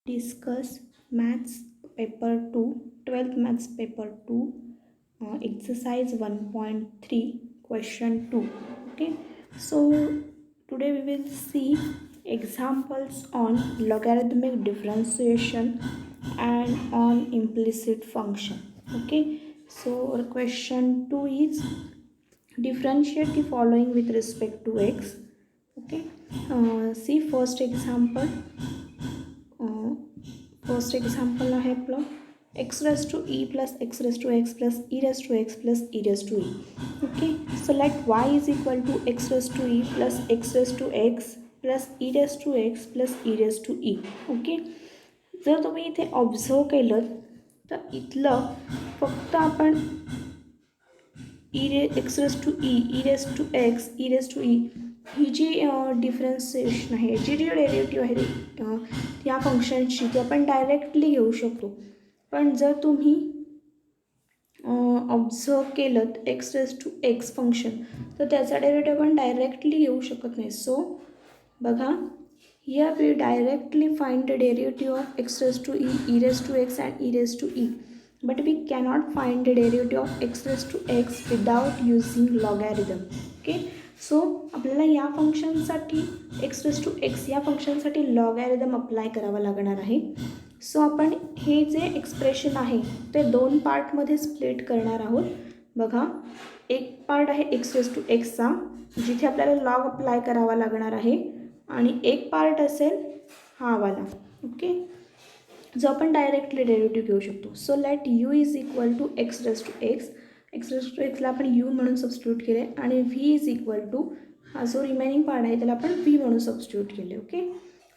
discuss maths paper 2, 12th maths paper 2, exercise 1.3 question 2. Okay, so today we will see examples on logarithmic differentiation and on implicit function. Okay, so our question 2 is differentiate the following with respect to x. Okay, see first example. First example आहे आपलं x raise to e plus x raise to x plus e raise to x plus e raise to e. Okay, so let y is equal to x raise to e plus x raise to x plus e raise to x plus e raise to e. Okay, जर तुम्ही इथे observe केलं तर इथलं फक्त आपण x raise to e raise to x e raise to e ही जी डिफरन्सिएशन आहे, जी डेरिव्हेटिव्ह आहे या फंक्शनची, ती आपण डायरेक्टली घेऊ शकतो. पण जर तुम्ही ऑब्झर्व केलं x raise to x function, तर त्याचा डेरिव्हेटिव्ह आपण डायरेक्टली घेऊ शकत नाही. सो बघा, here we directly find the derivative of x raise to e raise to x and e raise to e, but we cannot find the derivative of x raised to x without using logarithm. Okay, so आपल्याला या फंक्शनसाठी x raise to x या फंक्शनसाठी logarithm apply करावा लागणार आहे. So आपण हे जे एक्सप्रेशन आहे ते दोन पार्टमध्ये स्प्लिट करणार आहोत. बघा, एक पार्ट आहे एक्स रेस टू एक्सचा, जिथे आपल्याला लॉग अप्लाय करावा लागणार आहे, आणि एक पार्ट असेल हा वाला. ओके, जो आपण डायरेक्टली डेरिव्हेटिव्ह घेऊ शकतो. So let u is equal to x raise to x. X raise to एक्सला आपण यू म्हणून सबस्टिट्यूट केले, आणि व्ही इज इक्वल टू हा जो रिमेनिंग पार्ट आहे त्याला आपण व्ही म्हणून सबस्टिट्यूट केले. ओके,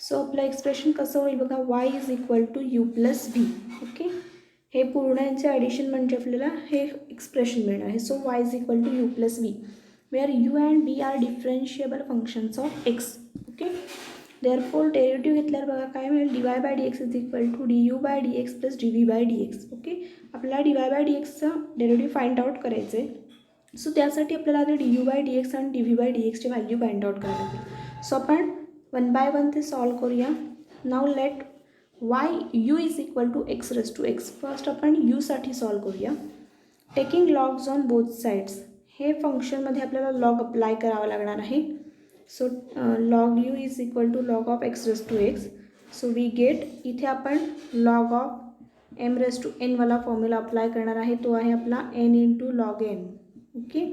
सो आपलं एक्सप्रेशन कसं होईल बघा, y is equal to u plus v. Okay, हे पूर्ण यांचे ॲडिशन म्हणजे आपल्याला हे एक्सप्रेशन मिळणार आहे. So y is equal to u plus v, where u and v are differentiable functions of x. Okay, therefore derivative घेतल्यावर बघा काय मिळेल, d y by D x is equal to d u by D x plus d v by D x. Okay, आपल्याला d y by d एक्सचा derivative find out करायचं आहे. So त्यासाठी आपल्याला आता d u by D x आणि d v by d एक्सची value find out करायला लागेल. सो आपण वन बाय वन ते सॉल्व करूया. Now let y u is equal to x raise to x. First आपण यूसाठी सॉल्व करूया. Taking logs on both sides, हे फंक्शनमध्ये आपल्याला लॉग अप्लाय करावा लागणार आहे. So log u is equal to log of x raise to x. So we get, इथे आपण log of m raise to n वाला फॉर्म्युला अप्लाय करणार आहे. तो आहे आपला n into log n. Okay,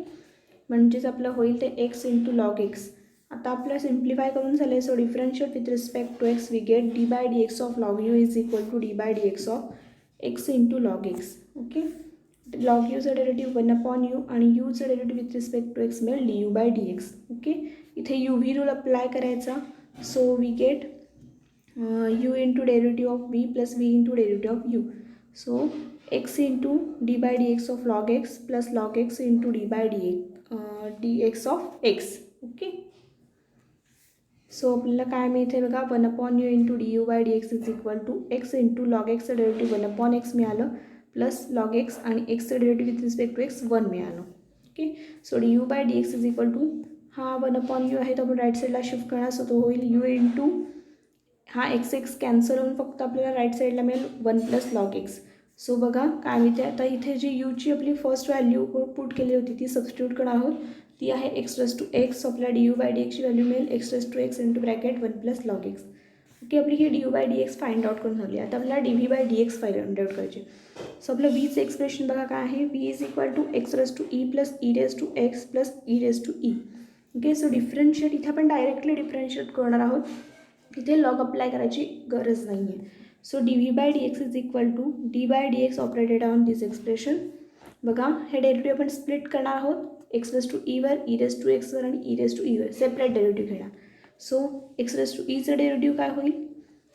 म्हणजेच आपलं होईल ते एक्स इंटू लॉग एक्स. आता आपलं सिम्प्लिफाय करून झालं आहे. So differentiate with respect to x we get d by D x of log u is equal to D by D x of x into log x. Okay, log यूचं derivative one upon u आणि यूचं derivative with respect to x मिळेल d u by D x. Okay, इथे u v rule apply करायचा. So we get u into derivative of v plus v into derivative of u. So x into d by D x of log x plus log x into d by D x of x. Okay, so आपल्याला काय मिळते बघा, one upon u into d u by D x is equal to x into log एक्सचं derivative one upon x मिळालं plus log x आणि एक्सचं derivative with respect to x one मिळालं. Okay, so d u by D x is equal to हा one upon you आहे तो आपण right साईडला शिफ्ट करणार. सो तो होईल यू इंटू हा एक्स एक्स कॅन्सल होऊन फक्त आपल्याला राईट साईडला मिळेल one plus log x. So बघा काय मिळते, आता इथे जी यूची आपली फर्स्ट व्हॅल्यू पुट केली होती ती सबस्टिट्यूट करणार आहोत. ती आहे एक्स रेस टू एक्स. आपल्याला डी यू बाय डी एक्सची व्हॅल्यू मिळेल x raise to x into bracket one plus log x. Okay, आपली ही d u by D x find out करून झाली. आता आपल्याला d v by D x find out करायचे. सो आपलं व्हीचं एक्सप्रेशन बघा काय आहे, v is equal to x raise to e plus e raise to x plus e raise to e. Okay, so differentiate इथे आपण डायरेक्टली डिफरन्शिएट करणार आहोत, तिथे लॉग अप्लाय करायची गरज नाही आहे. So d v by D x is equal to D by D x operated on this expression. बघा, हे डेरिव्हेटिव्ह आपण स्प्लिट करणार आहोत. एक्स रेस टू ईवर, ई रेस टू एक्सवर आणि ई रेस टू ईवर सेपरेट डेरिव्हेटिव्ह घेणार. सो एक्स रेस टू ईचं डेरिव्हेटिव्ह काय होईल,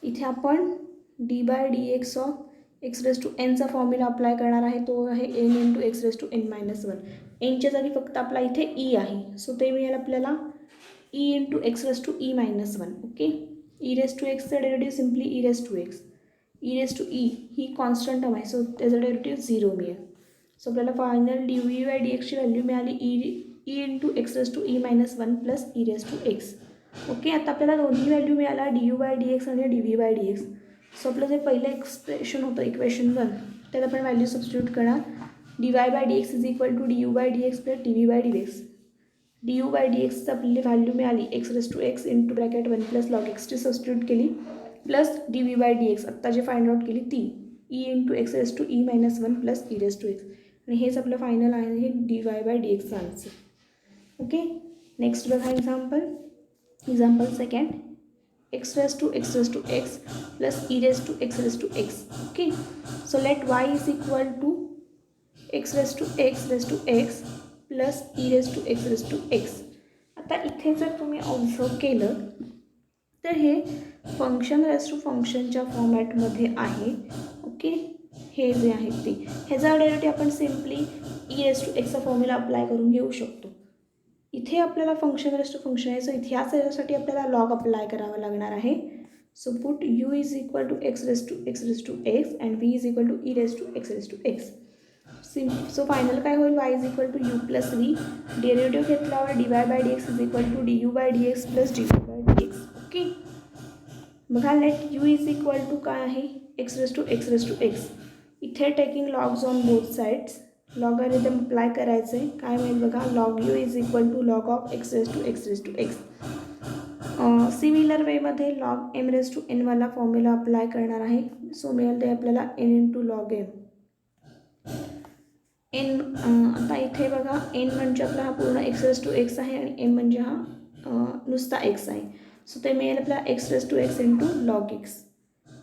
इथे आपण d by D x of x raise to एनचा फॉर्म्युला अप्लाय करणार आहे. तो आहे N into x raise to n minus one. एनच्या जागी फक्त आपला इथे ई आहे. सो ते मिळेल आपल्याला e into x raise to e minus one. Okay, e raise to एक्सचं derivative simply e raise to x. E raise to e ही कॉन्स्टंट टर्म आहे, सो त्याचं डेरिव्हेटिव्ह झिरो मिळेल. सो आपल्याला final d v by d एक्सची value मिळाली e into x raise to e minus one plus e raise to x. Okay, आता आपल्याला दोन्ही व्हॅल्यू मिळाला d u by D x आणि d v by D x. So आपलं जे पहिलं एक्सप्रेशन होतं इक्वेशन 1 त्यात आपण व्हॅल्यू सबस्टिट्यूट करणार. dy by D x is equal to du by D x plus dv by D x. du by d एक्सचं आपली व्हॅल्यू मिळाली x raise to x into bracket 1 plus log एक्सची substitute केली plus dv by D x आत्ता जे find out केली ती e into x raise to e minus 1 plus e raise to x. आणि हेच आपलं फायनल आहे हे dy बाय डी एक्सचं आन्सर. ओके, नेक्स्ट बघा example second x raised to x plus e raised to x. Okay, so let y is equal to x raised to x plus e raised to x. आता इथे जर तुम्ही observe केलं तर हे function raise to फंक्शनच्या फॉर्मॅटमध्ये आहे. ओके, हे जे आहे ते ह्याचा डेरिव्हेटिव्ह आपण सिम्पली ई रेस टू एक्सचा फॉर्म्युला अप्लाय करून घेऊ शकतो. इथे आपल्याला फंक्शन रेस टू फंक्शन आहे, सो इथे यासाठी आपल्याला लॉग अप्लाय करावा लागणार आहे. So put u is equal to x raise to x and v is equal to e raise to x. So final काय होईल, y is equal to u plus v. Derivative घेतल्यावर dy by D x is equal to du by D x plus dv by D x. Okay, बघा let u is equal to काय आहे x raise to x. इथे taking logs on both sides. Logarithm apply करायचं आहे. काय मिळेल बघा, log u is equal to log of x raise to x. Similar वेमध्ये log m raise to n वाला फॉर्म्युला अप्लाय करणार आहे. सो मिळेल ते आपल्याला n into log m. N आता इथे बघा एन म्हणजे आपला हा पूर्ण एक्स रेस टू एक्स आहे आणि एम म्हणजे हा नुसता एक्स आहे. सो ते मिळेल आपल्याला x raise to x into log x.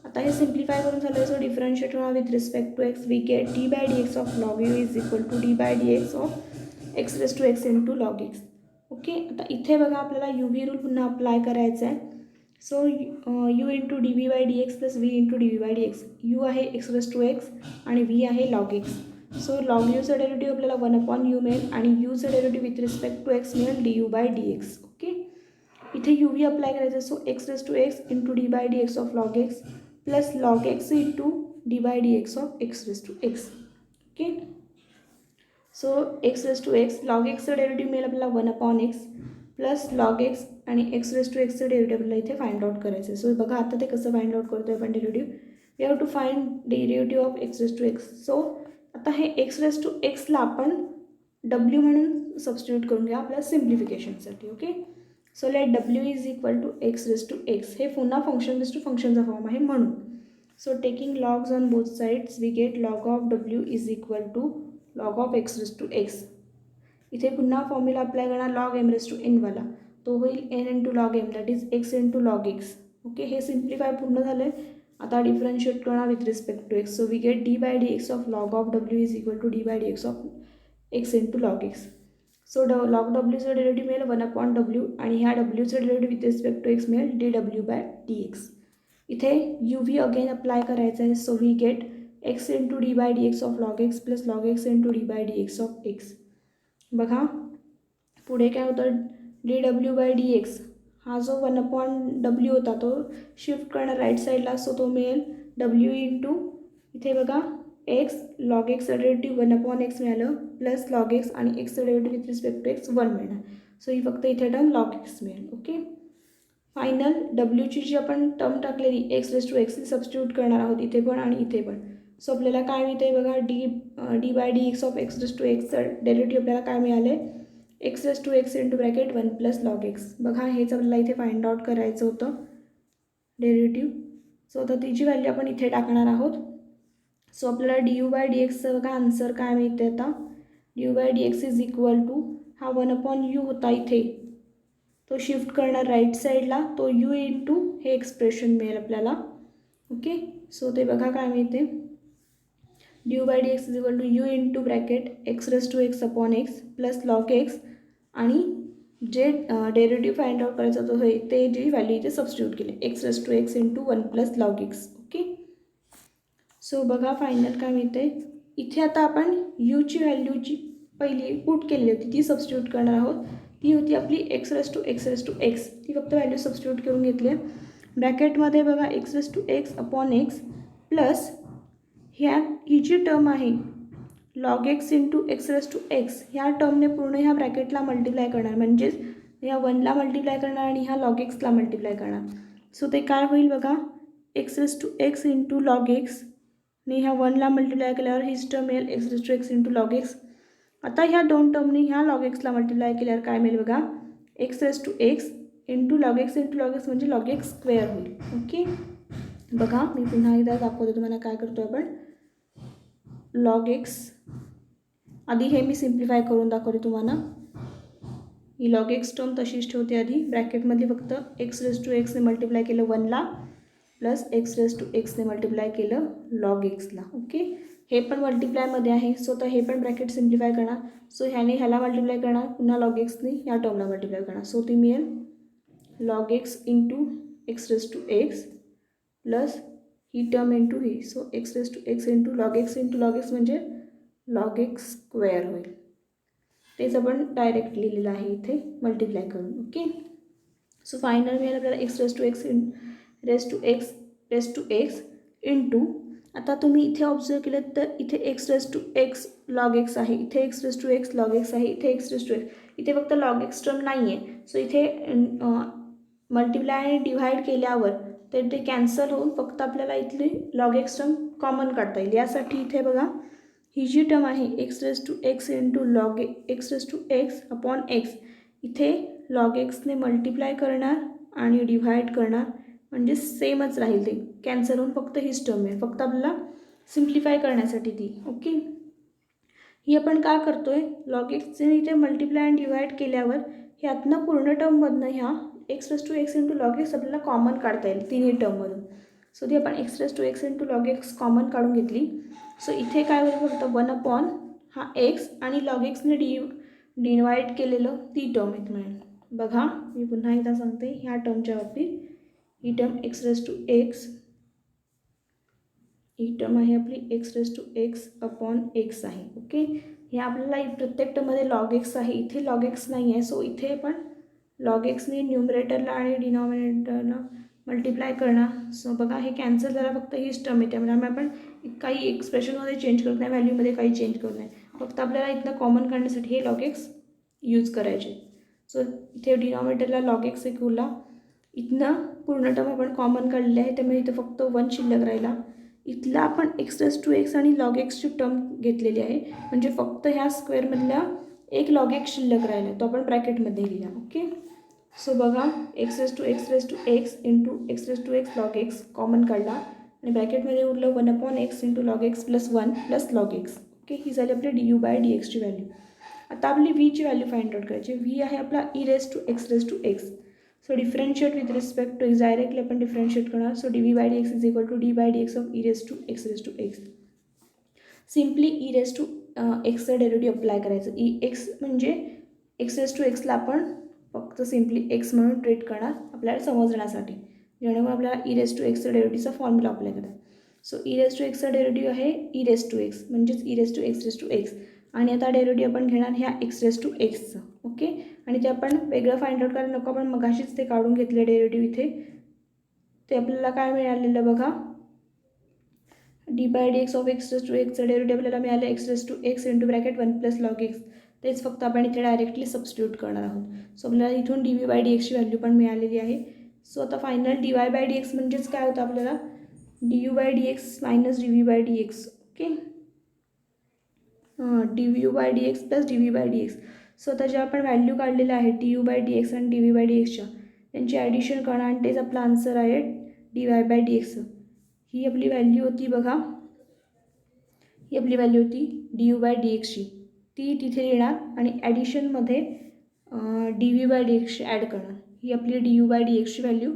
आता हे सिम्प्लिफाय करून झालं. सो डिफरन्शिएट होणार with respect to x we get d by D x of log u is equal to D by D x of x raise to x into log x. Okay, आता इथे बघा आपल्याला u v rule पुन्हा apply करायचा आहे. So u into d v by D x plus v into d v by D x. U आहे x raise to x आणि v आहे लॉग एक्स. सो लॉग यूचं डेरिव्हेटिव्ह आपल्याला 1/u मिळेल आणि यूचं derivative with respect to x मिळेल d u by D x. Okay, इथे यू व्ही अप्लाय करायचं. So x raise to x into d by D x of log x plus log x into d by D x of x raise to x. Okay, so x raise to x log एक्सचं derivative मिळेल आपल्याला 1/x plus log x आणि x raise to एक्सचं derivative आपल्याला इथे find out करायचं आहे. So बघा आता ते कसं फाइंड आउट करतो आहे आपण derivative. We have to find derivative of x raise to x. So आता हे एक्स रेस टू एक्सला आपण डब्ल्यू म्हणून सबस्टिट्यूट करून घ्या आपल्या सिम्प्लिफिकेशनसाठी. ओके, सो लेट डब्ल्यू is equal to x raise to x. हे पुन्हा फंक्शन रेस टू फंक्शनचा फॉर्म आहे म्हणून. So taking logs on both sides we get log of डब्ल्यू is equal to log of x raise to x. इथे पुन्हा formula apply करणार log m raise to n वाला. तो होईल n into log m that is x into log x. Okay, हे simplify पूर्ण झालं आहे. आता डिफरन्शिएट करणार with respect to x. So we get d by D x of log of डब्ल्यू is equal to D by D x of x into log x. So log डब्ल्यूचं derivative मिळेल 1/w आणि ह्या डब्ल्यूचं derivative with respect to x मिळेल d डब्ल्यू by D x. इथे u v again apply करायचं आहे. So we get x into d by D x of log x plus log x into d by D x of x. बघा पुढे काय होतं, d डब्ल्यू by D x हा जो 1/w होता तो शिफ्ट करणार राईट साईडला. सो तो मिळेल डब्ल्यू इंटू इथे बघा एक्स लॉग एक्सचं डेरिव्हेटिव्ह 1/x मिळालं प्लस लॉग एक्स आणि एक्सचं derivative with respect to x 1 मिळणार. सो ही फक्त इथे टर्म लॉग एक्स मिळेल. ओके, फायनल डब्ल्यूची जी आपण टर्म टाकलेली x raise to x substitute करणार आहोत इथे पण आणि इथे पण. सो आपल्याला काय मिळते बघा, d by D x of x raise to एक्सचं डेरिव्हेटिव्ह आपल्याला काय मिळाले x raise to x into bracket 1 plus log x. बघा हेच आपल्याला इथे फाइंड आउट करायचं होतं डेरिव्हेटिव्ह. सो आता तिची व्हॅल्यू आपण इथे टाकणार आहोत. सो आपल्याला डी यू बाय डी एक्सचं बघा आन्सर काय मिळते आता, d u by D x is equal to हा 1/u होता इथे तो शिफ्ट करणार राईट साईडला. तो यू इंटू हे एक्सप्रेशन मिळेल आपल्याला. ओके, सो ते बघा काय मिळते d u by D x is equal to u into bracket x raise to x upon x plus log x आणि जे डेरिव्हेटिव्ह फाइंड आउट करायचं तो हे ते जी व्हॅल्यू इथे सबस्टिट्यूट केली x raise to x into 1 plus log x. Okay, so बघा फायनल काय मिळते इथे आता आपण यूची व्हॅल्यूची पहिली पुट केलेली होती ती सबस्टिट्यूट करणार आहोत. ती होती आपली एक्स रेस टू एक्स. ती फक्त व्हॅल्यू सबस्टिट्यूट करून घेतली आहे. ब्रॅकेटमध्ये बघा x raise to x upon x plus ही जी टर्म आहे log x into x raise to x ह्या टर्मने पूर्ण ह्या ब्रॅकेटला मल्टिप्लाय करणार, म्हणजेच ह्या 1ला मल्टिप्लाय करणार आणि ह्या लॉग एक्सला मल्टिप्लाय करणार. सो ते काय होईल बघा x raise to x into log x आणि ह्या 1ला मल्टिप्लाय केल्यावर हीच टर्म मिळेल x raise to x into log x. आता ह्या दोन टर्मनी ह्या लॉग एक्सला मल्टिप्लाय केल्यावर काय मिळेल बघा, x raise to x into log x म्हणजे लॉग एक्स स्क्वेअर होईल. ओके, बघा मी पुन्हा एकदा दाखवतो तुम्हाला काय करतो आपण. लॉग एक्स आधी हे मी सिम्प्लिफाय करून दाखवते तुम्हाला. ही लॉग एक्स टर्म तशीच ठेवते आधी ब्रॅकेटमध्ये, फक्त एक्स रेस टू एक्सने मल्टिप्लाय केलं 1ला प्लस एक्स रेस टू एक्सने मल्टिप्लाय केलं लॉग एक्सला. ओके, हे पण मल्टिप्लायमध्ये आहे, सो तर हे पण ब्रॅकेट सिम्प्लिफाय करणार. सो ह्याने ह्याला मल्टिप्लाय करणार, पुन्हा लॉग एक्सने ह्या टर्मला मल्टिप्लाय करणार. सो ती मिळेल log x into x raise to x plus ही टर्म इंटू ही. So x raise to x into log x म्हणजे लॉग एक्स स्क्वेअर होईल. तेच आपण डायरेक्ट लिहिलेलं आहे इथे मल्टिप्लाय करून. ओके, सो फायनल मिळेल आपल्याला x raise to x into, आता तुम्ही इथे ऑब्झर्व केलं तर इथे x raise to x log x आहे, इथे x raise to x log x आहे, इथे एक्स रेस टू एक्स, इथे फक्त लॉग एक्स टर्म नाही आहे. सो इथे मल्टिप्लाय आणि डिव्हाइड केल्यावर तर ते कॅन्सल होऊन फक्त आपल्याला इथली लॉग एक्स टर्म कॉमन काढता येईल. यासाठी इथे बघा ही जी टर्म आहे x raise to x into log x raise to x upon x, इथे लॉग एक्सने मल्टिप्लाय करणार आणि डिव्हाइड करणार म्हणजे सेमच राहील, ते कॅन्सल होऊन फक्त हीच टर्म आहे, फक्त आपल्याला सिम्प्लिफाय करण्यासाठी ती. ओके, ही आपण का करतोय, लॉग एक्सने इथे मल्टिप्लाय आणि डिव्हाइड केल्यावर ह्यातनं पूर्ण टर्ममधनं ह्या x raise to x into log x आपल्याला कॉमन काढता येईल तिन्ही टर्ममधून. सो ती आपण x raise to x into log x common काढून घेतली. सो इथे काय होईल फक्त 1 अपॉन हा एक्स आणि लॉग एक्सने डिवाइड केलेलं ती टर्म एक मिळेल. बघा मी पुन्हा एकदा सांगते, ह्या टर्मच्या बाबतीत ही term x raise to x, ही टर्म आहे आपली x raise to x upon x आहे. ओके, हे आपल्याला प्रत्येक टर्ममध्ये लॉग एक्स आहे, इथे लॉग एक्स नाही आहे. सो इथे पण लॉग एक्सने न्यूमरेटरला आणि डिनॉमिनेटरला मल्टिप्लाय करणार. सो बघा हे कॅन्सल झाला, फक्त हीच टर्म येते, म्हणजे आपण काही एक्सप्रेशनमध्ये चेंज करत नाही, व्हॅल्यूमध्ये काही चेंज करत नाही, फक्त आपल्याला इथनं कॉमन काढण्यासाठी हे लॉग एक्स यूज करायचे. सो इथे डिनॉमिनेटरला लॉग एक्स इक्वलला इथनं पूर्ण टर्म आपण कॉमन काढलेली आहे, त्यामुळे इथं फक्त 1 शिल्लक राहिला. इथला आपण एक्स रेस टू एक्स आणि लॉग एक्सची टर्म घेतलेली आहे, म्हणजे फक्त ह्या स्क्वेअरमधल्या एक लॉग एक्स शिल्लक राहिला, तो आपण ब्रॅकेटमध्ये लिहिला. ओके, सो बघा x raise to x into x raise to x log x common काढला आणि ब्रॅकेटमध्ये उरलं 1 upon x into log x plus 1 plus log x. Okay, ही झाली आपली डी यू बाय डी एक्सची व्हॅल्यू. आता आपली व्हीची व्हॅल्यू फाइंड आउट करायची. व्ही आहे आपला e raise to x. So differentiate with respect to x, directly आपण डिफरेंशिएट करणार. So d v by D x is equal to D by D x of e raise to x. Simply e raise to एक्सचं derivative apply करायचं. E x म्हणजे x raise to एक्सला आपण फक्त simply x म्हणून treat करणार आपल्याला समजण्यासाठी, जेणेकरून आपल्याला ई रेस टू एक्सचं डेरिव्हेटिव्हचा फॉर्म्युला अप्लाय करायचा. सो ई रेस टू एक्सचा डेरिव्हेटिव्ह आहे ई रेस टू एक्स म्हणजेच ई रेस टू एक्स आणि आता डेरिव्हेटिव्ह आपण घेणार ह्या एक्स रेस टू एक्सचं. ओके, आणि ते आपण वेगळं फाइंड आउट करायला नको, आपण मगाशीच ते काढून घेतले डेरिव्हेटिव्ह इथे. ते आपल्याला काय मिळालेलं बघा, d by D x of x raise to एक्सचं डेरिव्हेटिव्ह आपल्याला मिळालं x raise to x into bracket 1 plus log x. तेच फक्त आपण इथे डायरेक्टली सबस्टिट्यूट करणार आहोत. सो आपल्याला इथून डी व्ही बाय डी एक्सची व्हॅल्यू पण मिळालेली आहे. सो आता final d y by D x म्हणजेच काय होतं आपल्याला d u by D x minus d v by D x. Okay, d u by D x plus d v by D x. So आता ज्या आपण value काढलेल्या आहेत d u by D x आणि डी व्ही बाय डी एक्सच्या, त्यांची addition करणार आणि तेच आपला आन्सर आहे d y by D x. ही आपली व्हॅल्यू होती बघा, ही आपली व्हॅल्यू होती डी यू बाय डी एक्सची, ती तिथे येणार आणि ॲडिशनमध्ये डी व्ही बाय डी एक्सची ॲड करणार. ही आपली डी यू बाय डी एक्सची व्हॅल्यू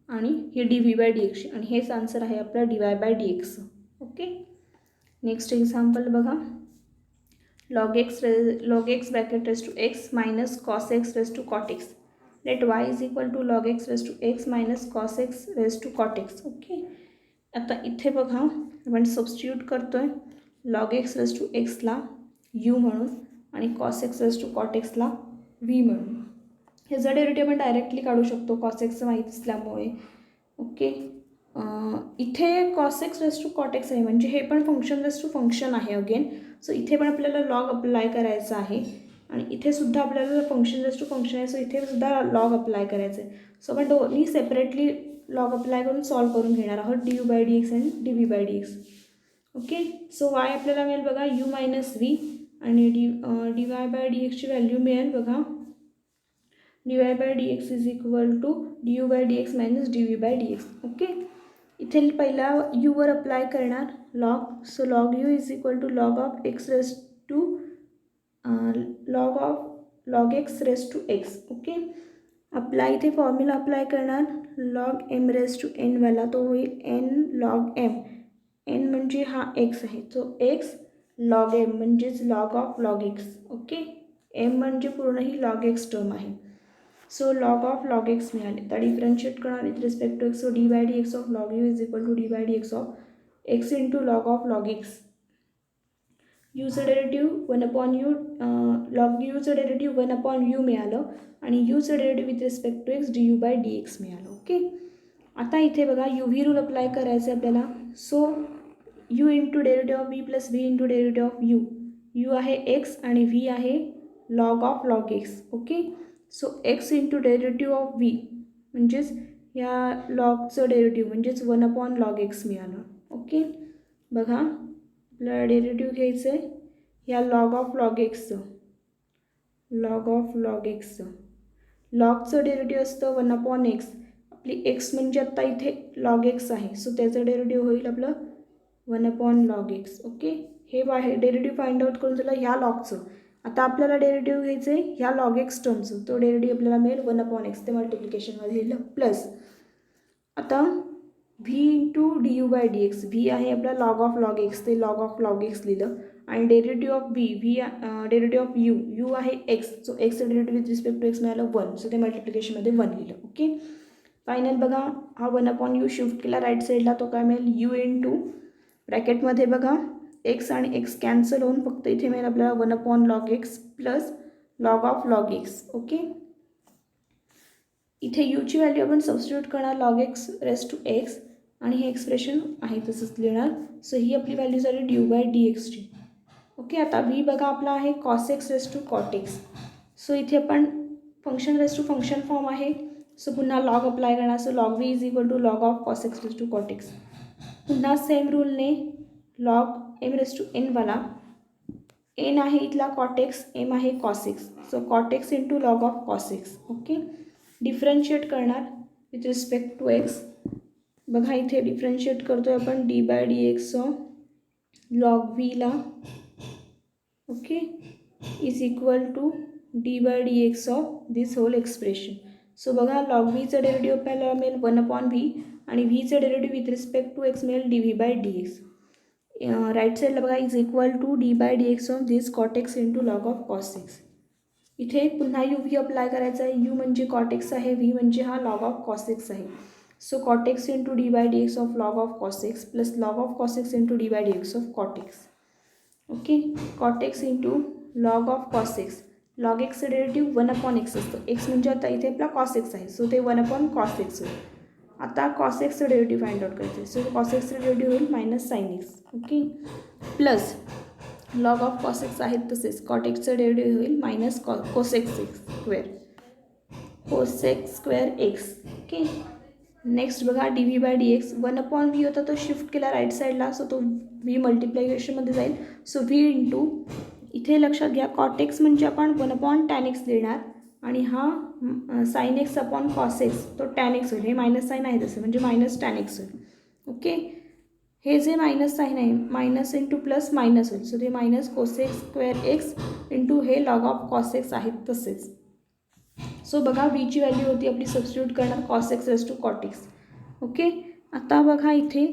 आणि ही डी व्ही बाय डी एक्सची, आणि हेच आन्सर आहे आपला d y by D x. Okay, next example बघा, log x bracket raised to x minus cos x raised to cot x. Let y is equal to log x raised to x minus cos x raised to cot x. Okay, आता इथे बघा आपण substitute करतोय log x raised to x ला u म्हणून आणि cos x raised to cot x ला v म्हणून. ह्याचा डेरिव्हेटिव्ह आपण डायरेक्टली काढू शकतो cos x माहीत असल्यामुळे. ओके, इथे cos x raise to cot x आहे, म्हणजे हे पण फंक्शन रेस टू फंक्शन आहे अगेन. सो इथे पण आपल्याला लॉग अप्लाय करायचं आहे आणि इथे सुद्धा आपल्याला फंक्शन रेस टू फंक्शन आहे, सो इथे सुद्धा लॉग अप्लाय करायचं आहे. सो आपण दोन्ही सेपरेटली लॉग अप्लाय करून सॉल्व करून घेणार आहोत d u by D x आणि d v by D x. Okay, so y आपल्याला मिळेल बघा यू मायनस व्ही आणि डी वाय बाय डी एक्सची व्हॅल्यू मिळेल बघा d y by D x is equal to d u by D x minus d v by D x. Okay, इथे पहिला यूवर अप्लाय करणार log. So log u is equal to log of x raise to log x raise to x. Okay, apply इथे formula apply करणार log m raise to n वाला, तो होईल N log m. N म्हणजे हा x आहे, so x log m म्हणजेच log of log x. Okay, m म्हणजे पूर्ण ही लॉग एक्स टर्म आहे. So log of log x मिळाले. तर डिफरन्शिएट करणार with respect to x. So D by D x of log u is equal to D by D x of x into log of log x. यूचं derivative one upon u, log यूचं derivative one upon u मिळालं आणि यूचं derivative with respect to x d u by D x मिळालं. Okay, आता इथे बघा you v rule apply करायचं आहे आपल्याला. So u into derivative of v plus v into derivative of u. U आहे एक्स आणि व्ही आहे log of log x. Okay, so x into derivative of V म्हणजेच या लॉगचं डेरिव्हेटिव्ह म्हणजेच one upon log x मिळालं. Okay, बघा आपल्याला derivative घ्यायचं आहे ह्या लॉग ऑफ लॉग एक्सचं. लॉगचं डेरिव्हेटिव्ह असतं वन अपॉन एक्स. आपली एक्स म्हणजे आत्ता इथे लॉग एक्स आहे, सो त्याचं डेरिव्हेटिव्ह होईल आपलं one upon log x. Okay, हे बाहेर डेरिव्हेटिव्ह फाइंड आउट करून झालं ह्या लॉगचं. आता आपल्याला डेरिव्हेटिव्ह घ्यायचं आहे ह्या लॉग एक्स टर्मचं. तो डेरिव्हेटिव्ह आपल्याला मिळेल वन अपॉन एक्स, ते मल्टिप्लिकेशनमध्ये लिहिलं प्लस आता v into d u by D x. V आहे आपला लॉग ऑफ लॉग एक्स, ते लॉग ऑफ लॉग एक्स लिहिलं आणि derivative of v derivative of u आहे एक्स. सो एक्सचं derivative with respect to x मिळालं वन, सो ते मल्टिप्लिकेशनमध्ये वन लिहिलं. ओके, फायनल बघा हा वन अपॉन यू शिफ्ट केला राईट साईडला, तो काय मिळेल यू इंटू ब्रॅकेटमध्ये बघा एक्स आणि एक्स कॅन्सल होऊन फक्त इथे मिळेल आपल्याला one upon log x plus log of log x. Okay, इथे यूची व्हॅल्यू आपण सबस्टिट्यूट करणार log x raise to x आणि हे एक्सप्रेशन आहे तसंच लिहिणार. सो ही आपली व्हॅल्यू झाली डी यू बाय डी एक्सची. ओके, आता व्ही बघा आपला आहे cos x raise to cot x. So इथे आपण function raise to function form आहे, सो पुन्हा लॉग अप्लाय करणार. So log v is equal to log of cos x raise to cot x. पुन्हा सेम रूलने log m raise to n वाला, n आहे इथला कॉट एक्स, एम आहे cos x. So cot x into log of cos x. Okay, differentiate करणार with respect to x. बघा इथे differentiate करतो आहे आपण d by D x of log व्हीला. Okay, is equal to D by D x of this whole expression. So बघा log व्हीचं derivative आपल्याला मिळेल वन अपॉन व्ही आणि व्हीचं derivative with respect to x मिळेल d v by D x. Right साईडला बघा is equal to D by D x of this cot x into log of cos x. इथे पुन्हा you v apply करायचा आहे. You म्हणजे cot x आहे, v म्हणजे हा लॉग ऑफ कॉस एक्स आहे. So cot x into d by D x of log of cos x plus log of cos x into d by D x of cot x. Okay, cot x into log of cos x. Log एक्सचं derivative one upon x असतं. X म्हणजे आता इथे आपला cos x आहे, so ते one upon cos x होईल. आता कॉस एक्सचं डेरिव्हेटिव्ह फाइंड आउट करायचं आहे. सो कॉस एक्सचं डेरिव्हेटिव्ह होईल minus sine x. Okay, plus log of cos x आहेत तसेच कॉट एक्सचं डेरिव्हेटिव्ह होईल minus कोसेक्स square x. Okay, next बघा d v by D x. One upon v होता तो शिफ्ट केला राईट साईडला, सो तो व्ही मल्टिप्लिकेशनमध्ये जाईल. सो व्ही इंटू इथे लक्षात घ्या कॉट एक्स म्हणजे आपण वन अपॉन टॅन एक्स लिहिणार आणि हा sine x upon cos x तो टॅन एक्स होईल. हे मायनस साईन आहे तसं म्हणजे मायनस टॅन एक्स होईल. ओके, हे जे मायनस साईन आहे मायनस इंटू प्लस मायनस होईल. सो ते मायनस कोसेक्स स्क्वेअर एक्स इंटू हे लॉग ऑफ कॉस एक्स आहेत तसेच. सो बघा व्हीची व्हॅल्यू होती आपली सबस्टिट्यूट करणार cos x raise to cot x. Okay, आता बघा इथे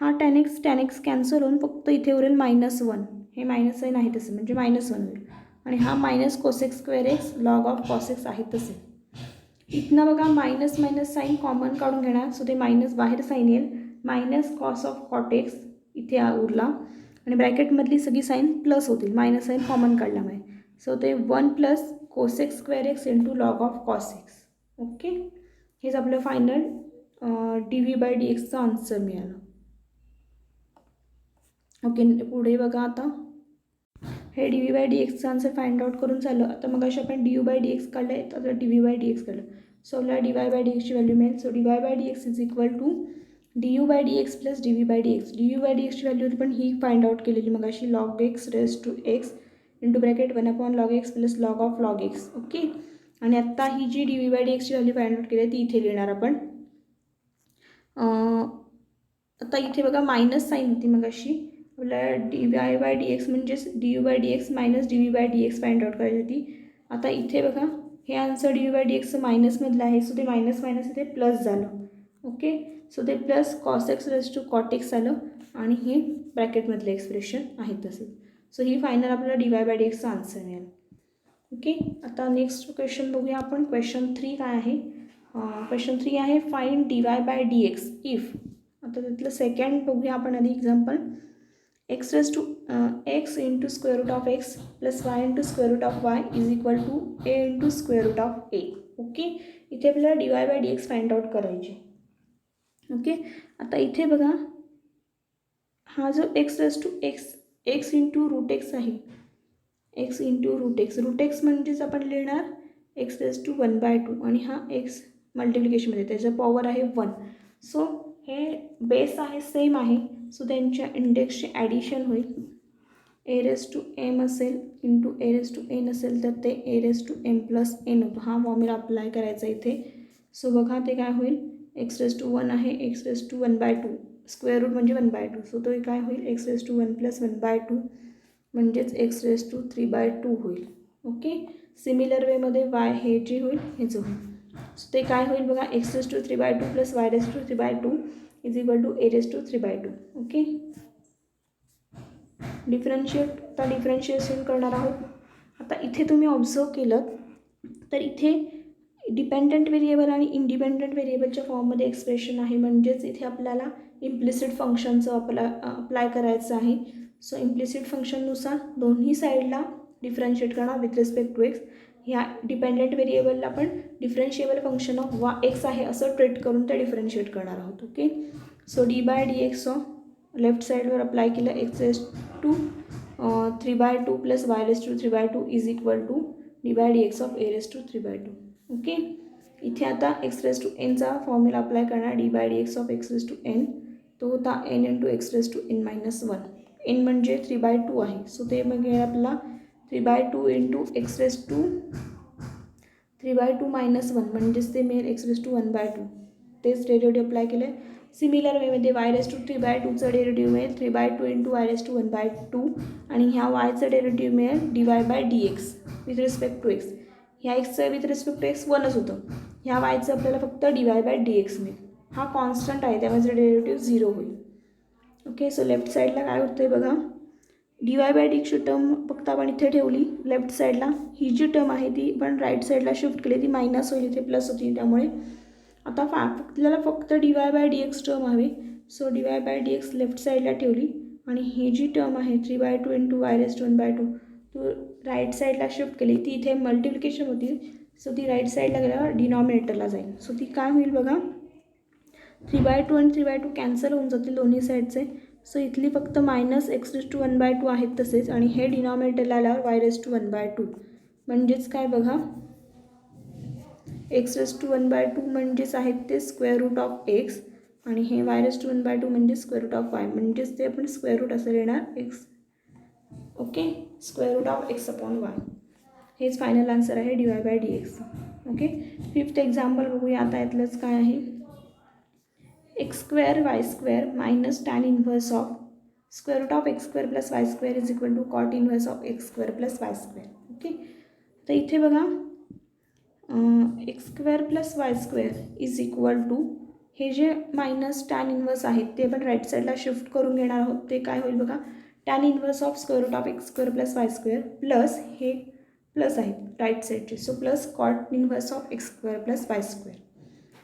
हा टॅन एक्स कॅन्सल होऊन फक्त इथे उरेल मायनस वन. हे मायनस साईन आहे तसं म्हणजे मायनस वन होईल आणि हा minus कोसेक्स square x log of cos x आहे तसे. इथनं बघा मायनस मायनस साईन कॉमन काढून घेणार. सो ते मायनस बाहेर साईन येईल, minus cos of cot x इथे उरला आणि ब्रॅकेटमधली सगळी साईन प्लस होतील मायनस साईन कॉमन काढल्यामुळे. सो ते one plus cosec square x into log of cos x. Okay, हेच आपलं final d v by d एक्सचा आन्सर मिळाला. ओके, पुढे बघा आता हे डी व्ही बाय डी एक्सचं आन्सर फाइंड आउट करून झालं. आता मग अशी आपण d u by D x काढलं आहे, आता d v by D x काढलं. सो आपल्याला डी वाय बाय डी एक्सची व्हॅल्यू मिळेल. So d y by D x is equal to d u by D x plus d v by D x. D u by d एक्सची value पण ही find out केलेली मग अशी log x raise to x into bracket 1 log x plus log of log x. Okay. आणि आत्ता ही जी डी व्ही बाय डी एक्सची व्हॅल्यू फाइंड आउट केली आहे ती इथे लिहिणार आपण. आता इथे बघा मायनस साईन होती मग अशी आपल्याला d y by D x म्हणजेच d u by D x minus d v by D x find out करायची होती. आता इथे बघा हे answer d u by d एक्सचं मायनसमधलं आहे. सो ते मायनस मायनस इथे प्लस झालं. ओके. सो ते plus cos x raise to cot x आलं आणि हे ब्रॅकेटमधलं एक्सप्रेशन आहे तसंच. सो ही फायनल आपल्याला डी वाय बाय डी एक्सचा आन्सर मिळाला. ओके. आता नेक्स्ट क्वेश्चन बघूया आपण. क्वेश्चन 3 काय आहे. क्वेश्चन 3 आहे find d y by D x if. आता त्यातलं सेकंड बघूया आपण आधी example. X raise to x into square root of x plus y into square root of y is equal to a into square root of a. Okay. इथे आपल्याला d y by D x find out करायची. Okay. आता इथे बघा हा जो x raise to x into root x आहे. X into root x म्हणजेच आपण लिहिणार एक्स रेज टू 1/2 आणि हा एक्स मल्टिप्लिकेशनमध्ये त्याचं पॉवर आहे 1. सो हे बेस आहे सेम आहे. सो त्यांच्या इंडेक्सचे ॲडिशन होईल. ए रेज टू एम असेल into a raise to n असेल तर ते a raise to m plus n होतो. हा फॉर्म्युला अप्लाय करायचा इथे. सो बघा ते काय होईल. एक्स रेज टू 1 आहे x raise to 1/2 square root म्हणजे 1/2. सो तो काय होईल एक्स रेज टू 1 प्लस 1/2 म्हणजेच एक्स रेज टू 3/2 होईल. ओके. सिमिलर वेमध्ये वाय हे जे होईल हेच होईल. सो ते काय होईल बघा x raise to 3/2 plus y raise to 3/2 is equal to a raise to 3/2. Okay. Differentiation करणार आहोत. आता इथे तुम्ही ऑब्झर्व केलं तर इथे डिपेंडंट व्हेरिएबल आणि इंडिपेंडंट व्हेरिएबलच्या फॉर्ममध्ये एक्सप्रेशन आहे. म्हणजेच इथे आपल्याला इम्प्लिसिट फंक्शनचं अप्लाय करायचं आहे. सो इम्प्लिसिट फंक्शननुसार दोन्ही साईडला डिफरन्शिएट करणार विथ रिस्पेक्ट टू एक्स. ह्या डिपेंडंट व्हेरिएबलला आपण डिफरन्शिएबल फंक्शन ऑफ एक्स आहे असं ट्रीट करून ते डिफरन्शिएट करणार आहोत. Okay. So D by D x left साईडवर अप्लाय केलं x raise to 3/2 plus y raise to 3/2 is equal to D by D x of a raise to 3/2. Okay. इथे आता एक्स रेज टू एनचा formula apply करणार d by D x of x raise to n. तो होता n into x raise to n minus 1. N म्हणजे 3/2 आहे. So ते मग आपला 3/2 into x raise to 3/2 minus 1 म्हणजेच ते मिळेल एक्स रेज टू 1/2. तेच डेरिव्हेटिव्ह अप्लाय केलं आहे. सिमिलर वेमध्ये वाय रेज टू 3/2चा डेरिव्हेटिव्ह मिळेल 3/2 इंटू वाय रेज टू 1/2 आणि ह्या वायचा डेरिव्हेटिव्ह मिळेल d y by D x with respect to x. ह्या एक्सचं विथ रिस्पेक्ट टू एक्स 1च होतं. ह्या वायचं आपल्याला फक्त d y by D x मिळेल. हा कॉन्स्टंट आहे त्यामुळे डेरिव्हेटिव्ह 0 होईल. ओके. सो लेफ्ट साईडला काय होतं आहे बघा डी वाय बाय डी एक्सची टर्म फक्त आपण इथे ठेवली लेफ्ट साईडला. ही जी टर्म आहे ती आपण राईट साईडला शिफ्ट केली ती मायनस होईल इथे प्लस होती. त्यामुळे आता आपल्याला फक्त d y by D x term हवी. So d y by D x left साईडला ठेवली आणि ही जी टर्म आहे 3/2 इंटू वाय रेज टू 1/2 तो राईट साईडला शिफ्ट केली. ती इथे मल्टिप्लिकेशन होती. सो ती राईट साईडला गेल्यावर डिनॉमिनेटरला जाईल. सो ती काय होईल बघा 3/2 आणि 3/2 कॅन्सल होऊन जातील दोन्ही साईडचे. सो इथली फक्त मायनस एक्स रेज टू 1/2 आहेत तसेच आणि हे डिनॉमिनेटरला आल्यावर वाय रेज टू 1/2 म्हणजेच काय बघा एक्स रेज टू 1/2 म्हणजेच आहेत ते स्क्वेअर रूट ऑफ एक्स आणि हे वाय रेज टू 1/2 म्हणजे स्क्वेअर रूट ऑफ वाय म्हणजेच ते आपण स्क्वेअर रूट असं लिहिणार x. Okay. Square root of x upon y हेच फायनल आन्सर आहे d y by D x. Okay. Fifth example बघूया. आता यातलंच काय आहे x square y square minus tan inverse of square root of x square plus y square is equal to cot inverse of x square plus y square. Okay. तर इथे बघा x square plus y square is equal to हे जे minus tan inverse आहेत ते आपण right साईडला shift करून घेणार आहोत. ते काय होईल बघा tan inverse of square root of x square plus y square plus हे प्लस आहेत राईट साईडचे. So plus cot inverse of x square plus y square.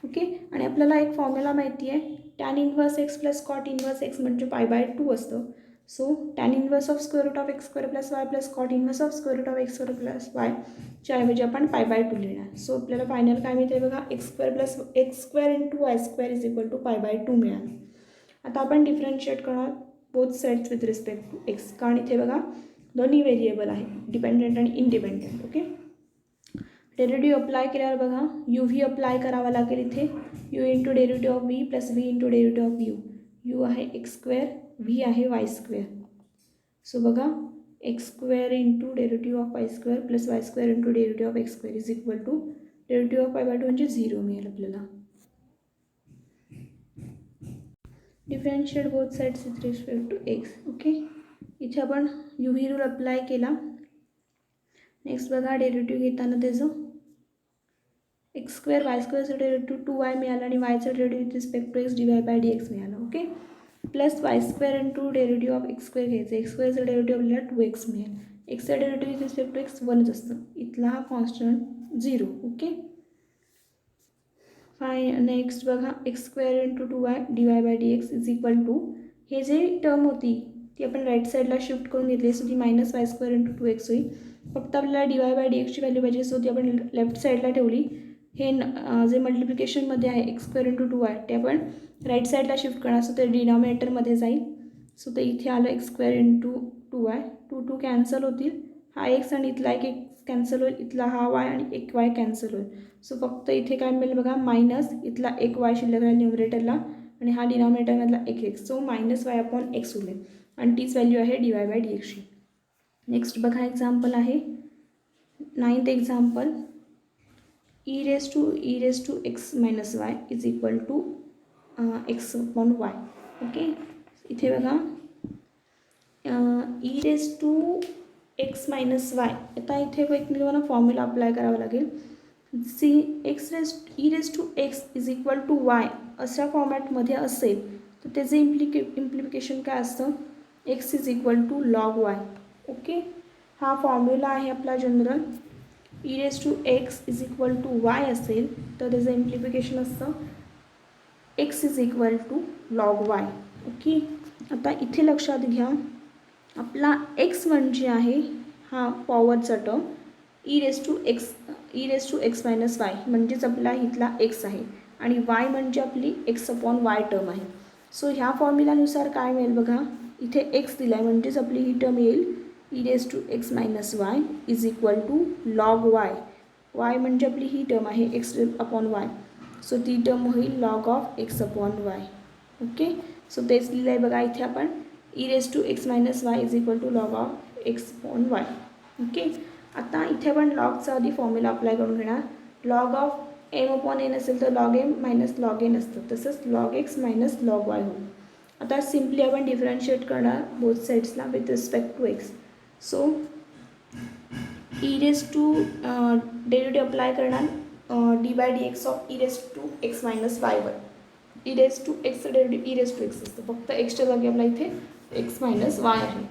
Okay. आणि आपल्याला एक फॉर्म्युला माहिती आहे tan inverse x plus cot inverse x म्हणजे π/2 असतं. So tan inverse of square root of x square plus y plus cot inverse of square root of x square plus वायच्या ऐवजी आपण π/2 लिहिणार. सो आपल्याला फायनल काय मिळते बघा x square into y square is equal to π/2 मिळालं. आता आपण डिफरन्शिएट करणार both sides with respect to x कारण इथे बघा दोन्ही व्हेरिएबल आहे डिपेंडंट आणि इंडिपेंडंट. ओके. डेरिव्हेटिव्ह अप्लाय केल्यावर बघा यू व्ही अप्लाय करावा लागेल इथे. U into derivative of v plus v into derivative of u. U आहे एक्स स्क्वेअर, व्ही आहे वाय स्क्वेअर. सो बघा x square into derivative of y square plus y square into derivative of x square is equal to derivative of y by two म्हणजे 0 मिळेल आपल्याला. Differentiate both sides with respect to x. Okay, इथे आपण u v rule apply केला. Next बघा derivative घेताना त्याचं x square y स्क्वेअरचं डेरिव्हेटिव्ह 2y मिळालं आणि वायचं derivative with respect to x d y by D x मिळालं. Okay, plus y square into derivative of x square घ्यायचं. एक्स स्क्वेअरचं डेरिव्हेटिव्ह आपल्याला 2x मिळेल. एक्सचं derivative with respect to x 1च असतं. इथला हा कॉन्स्टंट 0. ओके, नेक्स्ट बघा x square into 2y d y by D x is equal to हे जे टर्म होती ती आपण राईट साईडला शिफ्ट करून घेतली. सो ती minus Y square into 2x होईल. फक्त आपल्याला डिवाय बाय डी एक्सची व्हॅल्यू पाहिजे. सो ती आपण लेफ्ट साईडला ठेवली. हे जे मल्टिप्लिकेशनमध्ये आहे एक्स स्क्वेअर इंटू 2y ते आपण राईट साईडला शिफ्ट करणार. सो ते डिनॉमिनेटरमध्ये जाईल. सो ते इथे आलं x square into 2y. 2 cancel होतील. हा एक्स आणि इथला एक एक्स कॅन्सल होईल. इथला हा वाय आणि एक वाय कॅन्सल होईल. सो फक्त इथे काय मिळेल बघा मायनस इथला एक वाय शिल्लक राहील न्यूमरेटरला आणि हा डिनॉमिनेटरमधला एक x. So minus y upon x उरले आणि तीच व्हॅल्यू आहे डिवाय बाय डी एक्सची. नेक्स्ट बघा एक्झाम्पल आहे 9th example. E raise to x minus y is equal to x upon y. Okay, इथे बघा e raise to x minus Y. आता इथे एक तुम्हाला फॉर्म्युला अप्लाय करावा लागेल. C e raise to x is equal to y अशा फॉर्मॅटमध्ये असेल तर त्याचं इम्प्लिकेशन काय असतं, x is equal to log y. Okay, हा फॉर्म्युला आहे आपला general. E raise to x is equal to y असेल तर त्याचं इम्प्लिकेशन असतं x is equal to log y. Okay, आता इथे लक्षात घ्या आपला एक्स म्हणजे आहे हा पॉवरचा term. E raise to x minus y म्हणजेच आपला इथला एक्स आहे आणि वाय म्हणजे आपली एक्स अपॉन वाय टर्म आहे. सो ह्या फॉर्म्युलानुसार काय मिळेल बघा इथे एक्स दिला आहे म्हणजेच आपली ही टर्म येईल e raise to x minus y is equal to log y. Y म्हणजे आपली ही टर्म आहे एक्स अपॉन वाय. सो ती टर्म होईल log of x upon y. Okay, so तेच लिहिलं आहे बघा इथे आपण e raise to x minus y is equal to log of x upon y. Okay, आता इथे आपण लॉगचा आधी फॉर्म्युला अप्लाय करून घेणार. Log of M upon n असेल तर log m minus log n असतं, तसंच log x minus log y होईल. आता सिम्पली आपण डिफरन्शिएट करणार बोथ साईड्सला with respect to x. So e raise to derivative apply करणार d by D x of e raise to x minus वायवर. E raise to एक्सचं derivative e raise to x असतं, फक्त एक्सच्या जागी आपला इथे एक्स मायनस वाय आहे.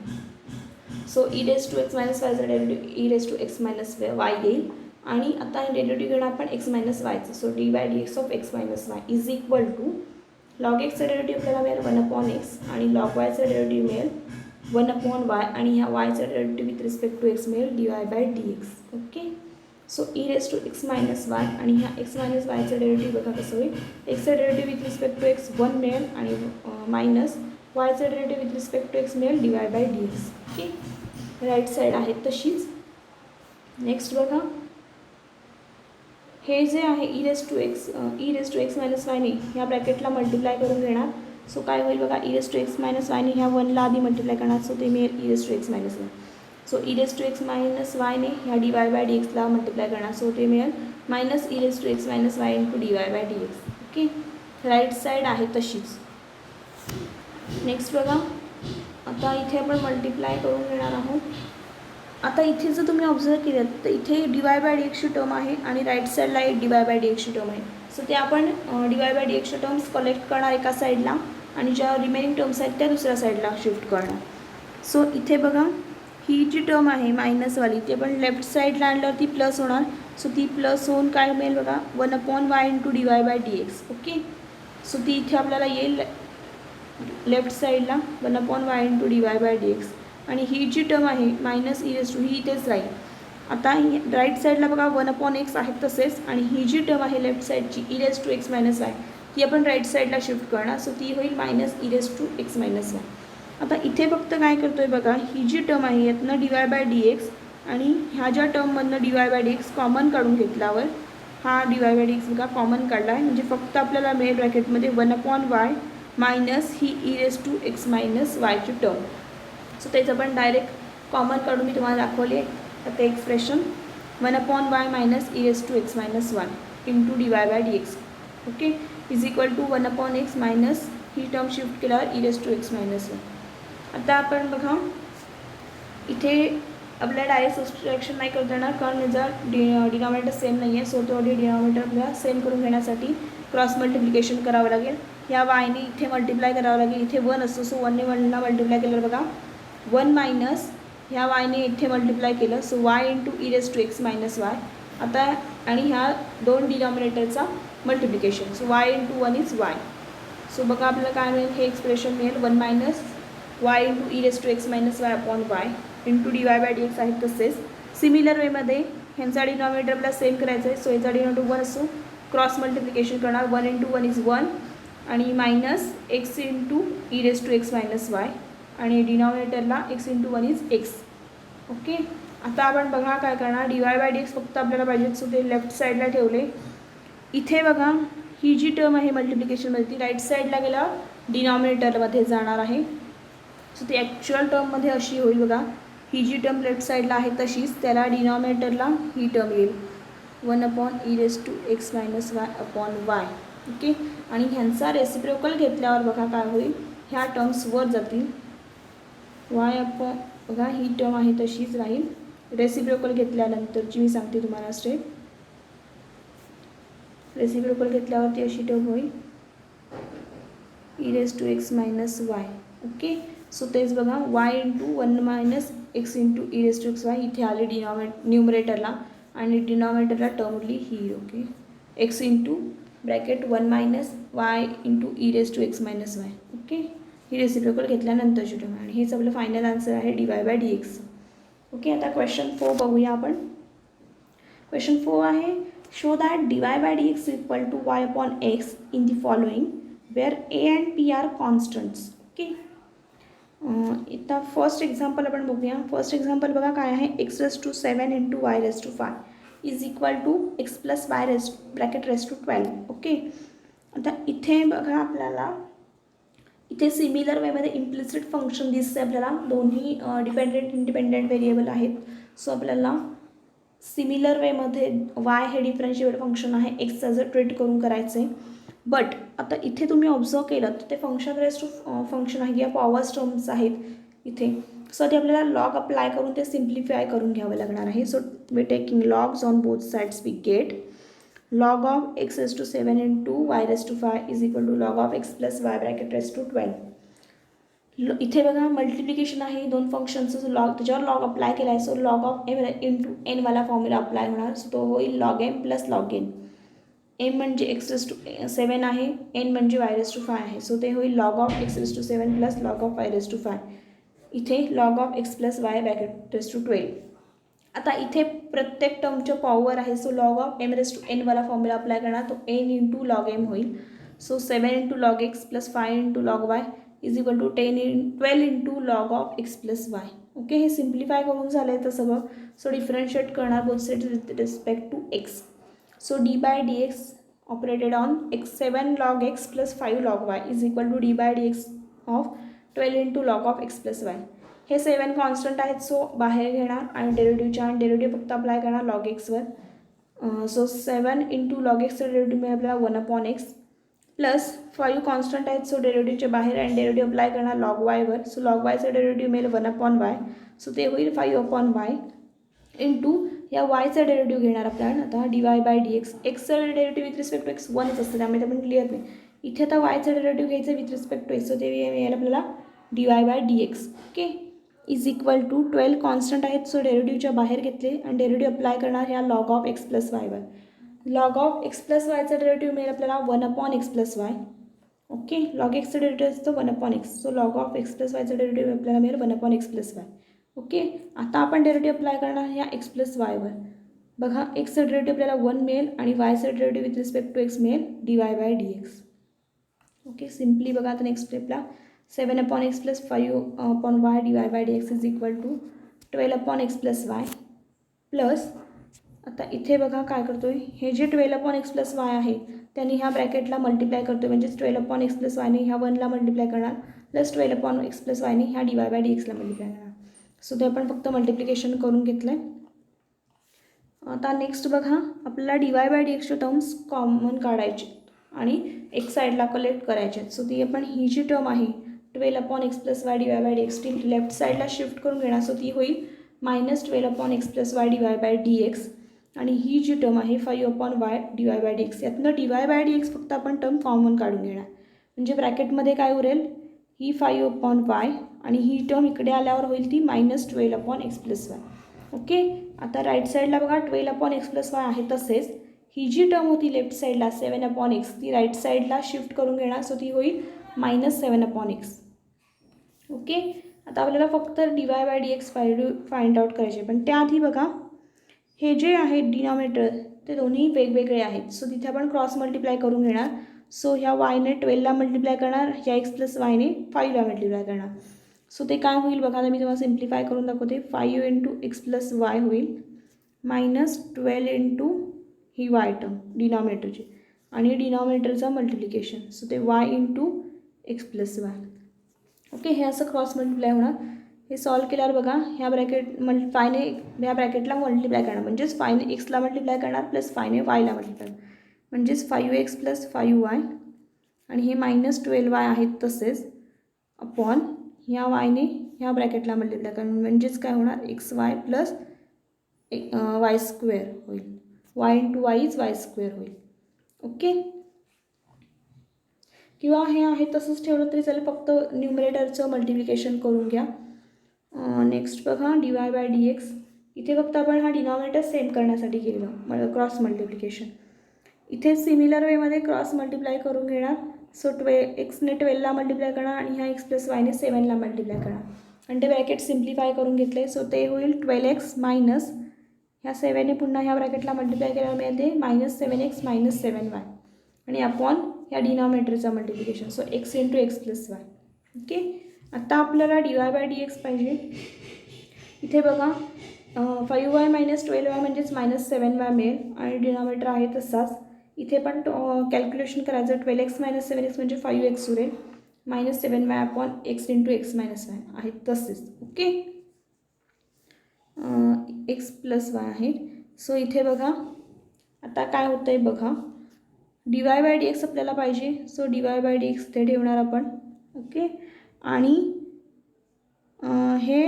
So e raise to x minus वायचं derivative e raise to x minus y येईल आणि आता डेरिव्हेटिव्ह घेणार आपण एक्स मायनस वायचं. So D by D x of x minus y is equal to log एक्सचं derivative आपल्याला मिळेल 1 अपॉन एक्स आणि लॉग वायचं डेरिव्हेटिव्ह मिळेल 1 अपॉन वाय आणि ह्या वायचं derivative with respect to x मिळेल d y by D x. Okay, so e raise to x minus y आणि ह्या एक्स मायनस वायचं डेरिव्हेटिव्ह बघा कसं होईल. एक्सचं derivative with respect to x 1 मिळेल आणि मायनस वायचं derivative with respect to x मिळेल d y by D x. Okay, right side आहे तशीच. नेक्स्ट बघा हे जे आहे e raise to x minus वायने ह्या ब्रॅकेटला मल्टिप्लाय करून घेणार. सो काय होईल बघा e raise to x minus वायने ह्या 1ला आधी मल्टिप्लाय करणार. सो ते मिळेल e raise to x minus y. So e raise to x minus वायने ह्या डी वाय बाय डी एक्सला मल्टिप्लाय करणार. सो ते मिळेल minus e raise to x minus y into d y by D x. Okay, right side आहे तशीच. Next बघा आता इथे आपण मल्टिप्लाय करून घेणार आहोत. आता इथे जर तुम्ही ऑब्झर्व केलं तर इथे डी वाय बाय डी एक्सची टर्म आहे आणि राईट साईडला एक डी वाय बाय डी एक्सची टर्म आहे. सो ते आपण डी वाय बाय डी एक्सच्या टर्म्स कलेक्ट करणार एका साईडला आणि ज्या रिमेनिंग टर्म्स आहेत त्या दुसऱ्या साईडला शिफ्ट करणार. सो इथे बघा ही जी टर्म आहे मायनसवाली ती आपण लेफ्ट साईडला आणल्यावर ती प्लस होणार. सो ती प्लस होऊन काय मिळेल बघा 1 upon y into d y by D x. Okay, so ती इथे आपल्याला येईल लेफ्ट साईडला 1 upon y into d y by D x आणि ही जी टर्म आहे मायनस ई रेस टू ही इथेच राहील. आता राईट साईडला बघा 1 अपॉन एक्स आहेत तसेच आणि ही जी टर्म आहे लेफ्ट साईडची e raise to x minus y ती आपण राईट साईडला शिफ्ट करणार. सो ती होईल minus e raise to x minus Y. आता इथे फक्त काय करतो आहे बघा ही जी टर्म आहे यातनं d y by D x आणि ह्या ज्या टर्ममधनं dy by D x common काढून घेतल्यावर हा dy बाय डी एक्स बघा कॉमन काढला आहे, म्हणजे फक्त आपल्याला मिळेल ब्रॅकेटमध्ये 1/y मायनस ही e⁻x मायनस वायची टर्म. सो त्याचं पण डायरेक्ट कॉमन काढून मी तुम्हाला दाखवले. आता expression 1/y minus e⁻x minus 1 into dy by D x, okay, is equal to 1/x minus ही टर्म शिफ्ट केल्यावर e⁻x मायनस 1. आता आपण बघा इथे आपल्याला डायरेक्ट सबस्ट्रॅक्शन नाही करता येणार, कारण याचा डिनॉमिनेटर सेम नाही आहे. सो तो डिनॉमिनेटर आपल्याला सेम करून घेण्यासाठी क्रॉस मल्टिप्लिकेशन करावं लागेल. या वायने इथे मल्टिप्लाय करावं लागेल. इथे 1 असतो, सो 1ने 1ला मल्टिप्लाय केलं बघा 1 मायनस ह्या वायने इथे मल्टिप्लाय केलं, so y into e⁻x minus Y. आता आणि ह्या दोन डिनॉमिनेटरचा multiplication, so y into 1 is y. So बघा आपल्याला काय मिळेल, हे एक्सप्रेशन मिळेल 1 minus y into e⁻x minus y upon y into dy by D x आहेत. तसेच सिमिलर वेमध्ये ह्यांचा डिनॉमिनेटर आपल्याला सेम करायचं आहे. सो याचा डिनॉमिनेटर 1 असतो, क्रॉस मल्टिप्लिकेशन करणार 1 इंटू 1 इज 1 आणि minus x into e⁻x minus y आणि डिनॉमिनेटरला x into 1 is x. Okay, आता आपण बघा काय करणार, dy बाय डी एक्स फक्त आपल्याला पाहिजे, सो ते लेफ्ट साईडला ठेवले. इथे बघा ही जी टर्म आहे मल्टिप्लिकेशनमध्ये ती राईट साईडला गेल्यावर डिनॉमिनेटरमध्ये जाणार आहे. सो ती ॲक्च्युअल टर्ममध्ये अशी होईल बघा, ही जी टर्म लेफ्ट साईडला आहे तशीच त्याला डिनॉमिनेटरला ही टर्म येईल 1/e⁻x minus y upon y. Okay, आणि ह्यांचा रेसिप्रोकल घेतल्यावर बघा काय होईल, ह्या टर्म्स वर जातील, वाय अपॉन बघा ही टर्म आहे तशीच राहील. रेसिप्रोकल घेतल्यानंतरची मी सांगते तुम्हाला स्टेप. रेसिप्रोकल घेतल्यावरती अशी टर्म होईल e⁻x minus y. Okay, so तेच बघा y into 1 minus x into e⁻x y इथे आले न्यूमरेटरला आणि डिनॉमिनेटरला टर्म उरली ही. Okay, x into bracket 1 minus y into e⁻x minus y. Okay, ही रेसिप्रोकल घेतल्यानंतरची टर्म आणि हेच आपलं फायनल आन्सर आहे dy by D x. Okay, आता क्वेश्चन 4 बघूया आपण. क्वेश्चन 4 आहे, show that dy by D x equal to y upon x in the following wear a and p are constants. Okay, आता first example आपण बघूया. First example बघा काय आहे, x⁻7 into y⁻5 is equal to x plus y bracket raise to 12. ओके, आता इथे बघा आपल्याला इथे सिमिलर वेमध्ये इम्प्लिसिट फंक्शन दिसते आपल्याला, दोन्ही डिपेंडेंट इंडिपेंडेंट व्हेरिएबल आहेत. सो आपल्याला सिमिलर वेमध्ये वाय हे डिफरन्शिएबल फंक्शन आहे, एक्सचा जर ट्रीट करून करायचं आहे. बट आता इथे तुम्ही ऑब्झर्व केलं तर ते फंक्शन रेस टू फंक्शन आहे या पॉवर्स टर्म्स आहेत इथे. सो ते आपल्याला लॉग अप्लाय करून ते सिम्प्लिफाय करून घ्यावं लागणार आहे. So we taking logs on both sides we get log of x⁻7 into y⁻5 is equal to log of x plus y bracket raise to 12. इथे बघा मल्टिप्लिकेशन आहे दोन फंक्शनचं, लॉग त्याच्यावर लॉग अप्लाय केला आहे. So log of m into n वाला formula apply होणार. सो तो होईल log m plus log n. M म्हणजे x⁻7 आहे, एन म्हणजे y⁻5 आहे. सो ते होईल log of x⁻7 plus log of y⁻5. इथे log of x plus y bracket raise to 12. आता इथे प्रत्येक टर्मच्या पॉवर आहे. सो लॉग ऑफ m⁻n वाला फॉर्म्युला अप्लाय करणार, तो n इंटू लॉग एम होईल. So 7 into log x plus 5 into log Y is equal to 12 into log of x plus Y. Okay, हे सिम्प्लिफाय करून झालं आहे तर सगळं. सो डिफरन्शिएट करणार both sides with respect to x. So D by D x operated on x7 log x plus 5 log y is equal to D by D x of 12 into log of x plus Y. हे 7 constant आहेत, so बाहेर घेणार आणि डेरिव्हेटिव्हच्या आणि derivative फक्त apply करणार log एक्सवर. So 7 into log एक्सचं डेरिव्हेटिव्ह मिळेल आपल्याला 1/x प्लस 5 कॉन्स्टंट आहेत. सो डेरिव्हेटिव्हच्या बाहेर आणि डेरिव्हेटिव्ह अप्लाय करणार लॉग वायवर. सो लॉग वायचं डेरिव्हेटिव्ह मिळेल 1/y. सो ते होईल 5/y इंटू या वायचा डेरिव्हेटिव्ह घेणार आपल्याला आता dy बाय डी एक्स. एक्सचं derivative with respect to x 1च असतं, त्यामुळे ते पण क्लिअर नाही. इथे आता वायचं डेरिव्हेटिव्ह घ्यायचं with respect to x. So ते मिळेल आपल्याला dy by D x. Okay, is equal to 12 constant आहेत. सो डेरिव्हेटिव्हच्या बाहेर घेतले आणि डेरिव्हेटिव्ह अप्लाय करणार ह्या लॉग ऑफ एक्स प्लस वायवर. लॉग ऑफ एक्स प्लस वायचा डेरिव्हेटिव्ह मिळेल आपल्याला 1/x plus Y. Okay, log एक्सचं डेरिव्हेटिव्ह असतं 1/x. So log of x plus वायचा डेरिव्हेटिव्ह आपल्याला मिळेल 1/x प्लस वाय. ओके, आता आपण डेरिव्हेटिव्ह अप्लाय करणार ह्या एक्स प्लस वायवर. बघा एक्सचं डेरिव्हेटिव्ह आपल्याला 1 मिळेल आणि वायचं derivative with respect to x मिळेल dy by D x. Okay, simply बघा आता नेक्स्ट स्टेपला 7/x plus 5/y dy by D x is equal to 12/x plus y. Plus आता इथे बघा काय करतो आहे, हे जे 12/x प्लस वाय आहे त्यांनी ह्या ब्रॅकेटला मल्टिप्लाय करतो आहे, म्हणजेच 12/x प्लस वायने ह्या 1ला मल्टिप्लाय करणार प्लस 12/x प्लस वायने ह्या dy/dxला मल्टिप्लाय करणार. सो ते आपण फक्त मल्टिप्लिकेशन करून घेतलं आहे. आता नेक्स्ट बघा, आपल्याला dy/dxचे टर्म्स कॉमन काढायचे आणि एक साईडला कलेक्ट करायचे. सो ती आपण ही जी टर्म आहे 12/x प्लस वाय dy/dx ती लेफ्ट साईडला शिफ्ट करून घेणार. सो ती होईल -12/x प्लस वाय dy/dx आणि ही जी टर्म आहे 5/y dy/dx. यातनं dy/dx फक्त आपण टर्म कॉमन काढून घेणार, म्हणजे ब्रॅकेटमध्ये काय उरेल, ही 5/y आणि ही टर्म इकडे आल्यावर होईल ती -12/x प्लस वाय. ओके. आता राईट साईडला बघा 12/x प्लस वाय आहे, तसेच ही जी टर्म होती लेफ्ट साईडला 7/x ती राईट साईडला शिफ्ट करून घेणार. सो ती होईल -7/x. ओके. आता आपल्याला फक्त dy/dx फाइंड आउट करायचे, पण त्याआधी बघा हे जे आहे डिनॉमिनेटर ते दोन्ही वेगवेगळे आहेत. सो तिथे आपण क्रॉस मल्टिप्लाय करून घेणार. सो ह्या वायने 12ला मल्टिप्लाय करणार, ह्या x प्लस वायने 5ला मल्टिप्लाय करणार. सो ते काय होईल बघा, आता मी तुम्हाला सिम्प्लिफाय करून दाखवते. 5 × x प्लस वाय होईल -12 × ही वाय टर्म डिनॉमिनेटरची आणि डिनॉमिनेटरचं मल्टिप्लिकेशन. सो ते y × x plus Y. Okay. हे असं क्रॉस मल्टिप्लाय होणार. हे सॉल्व केल्यावर बघा ह्या फायने ह्या ब्रॅकेटला मल्टिप्लाय करणार, म्हणजेच फायने एक्सला मल्टिप्लाय करणार प्लस फायने वायला मल्टिप्लाय, म्हणजेच 5x प्लस 5y आणि हे -12y आहेत, तसेच अपॉन ह्या वायने ह्या ब्रॅकेटला मल्टिप्लाय करणार, म्हणजेच काय होणार xy प्लस y² होईल. y × y इज y² होईल. ओके. किंवा हे आहे तसंच ठेवलं तरी चालेल, फक्त न्यूमरेटरचं मल्टिप्लिकेशन करून घ्या. नेक्स्ट बघा dy/dx. इथे फक्त आपण हा डिनॉमिनेटर सेम करण्यासाठी केलेलं क्रॉस मल्टिप्लिकेशन. इथे सिमिलर वेमध्ये क्रॉस मल्टिप्लाय करून घेणार. सो एक्सने 12ला मल्टिप्लाय करणार आणि ह्या x प्लस वायने 7ला मल्टिप्लाय करणार आणि ते ब्रॅकेट सिम्प्लिफाय करून घेतले. सो ते होईल 12x मायनस ह्या 7ने पुन्हा ह्या ब्रॅकेटला मल्टिप्लाय केल्यावर मिळते -7x - 7y आणि अपॉन ह्या डिनॉमिनेटरचं multiplication. So x × x plus Y. Okay. आता आपल्याला dy/dx पाहिजे. इथे बघा 5y - 12y म्हणजेच -7y मिळेल आणि डिनॉमिनेटर आहे तसाच. इथे पण कॅल्क्युलेशन करायचं. 12x - 7x म्हणजे 5x उरेल -7y upon x × x - y आहे तसेच. ओके. x प्लस वाय आहे. सो इथे बघा आता काय होतं आहे बघा, dy/dx आपल्याला पाहिजे. सो dy/dx ते ठेवणार आपण. ओके. आणि हे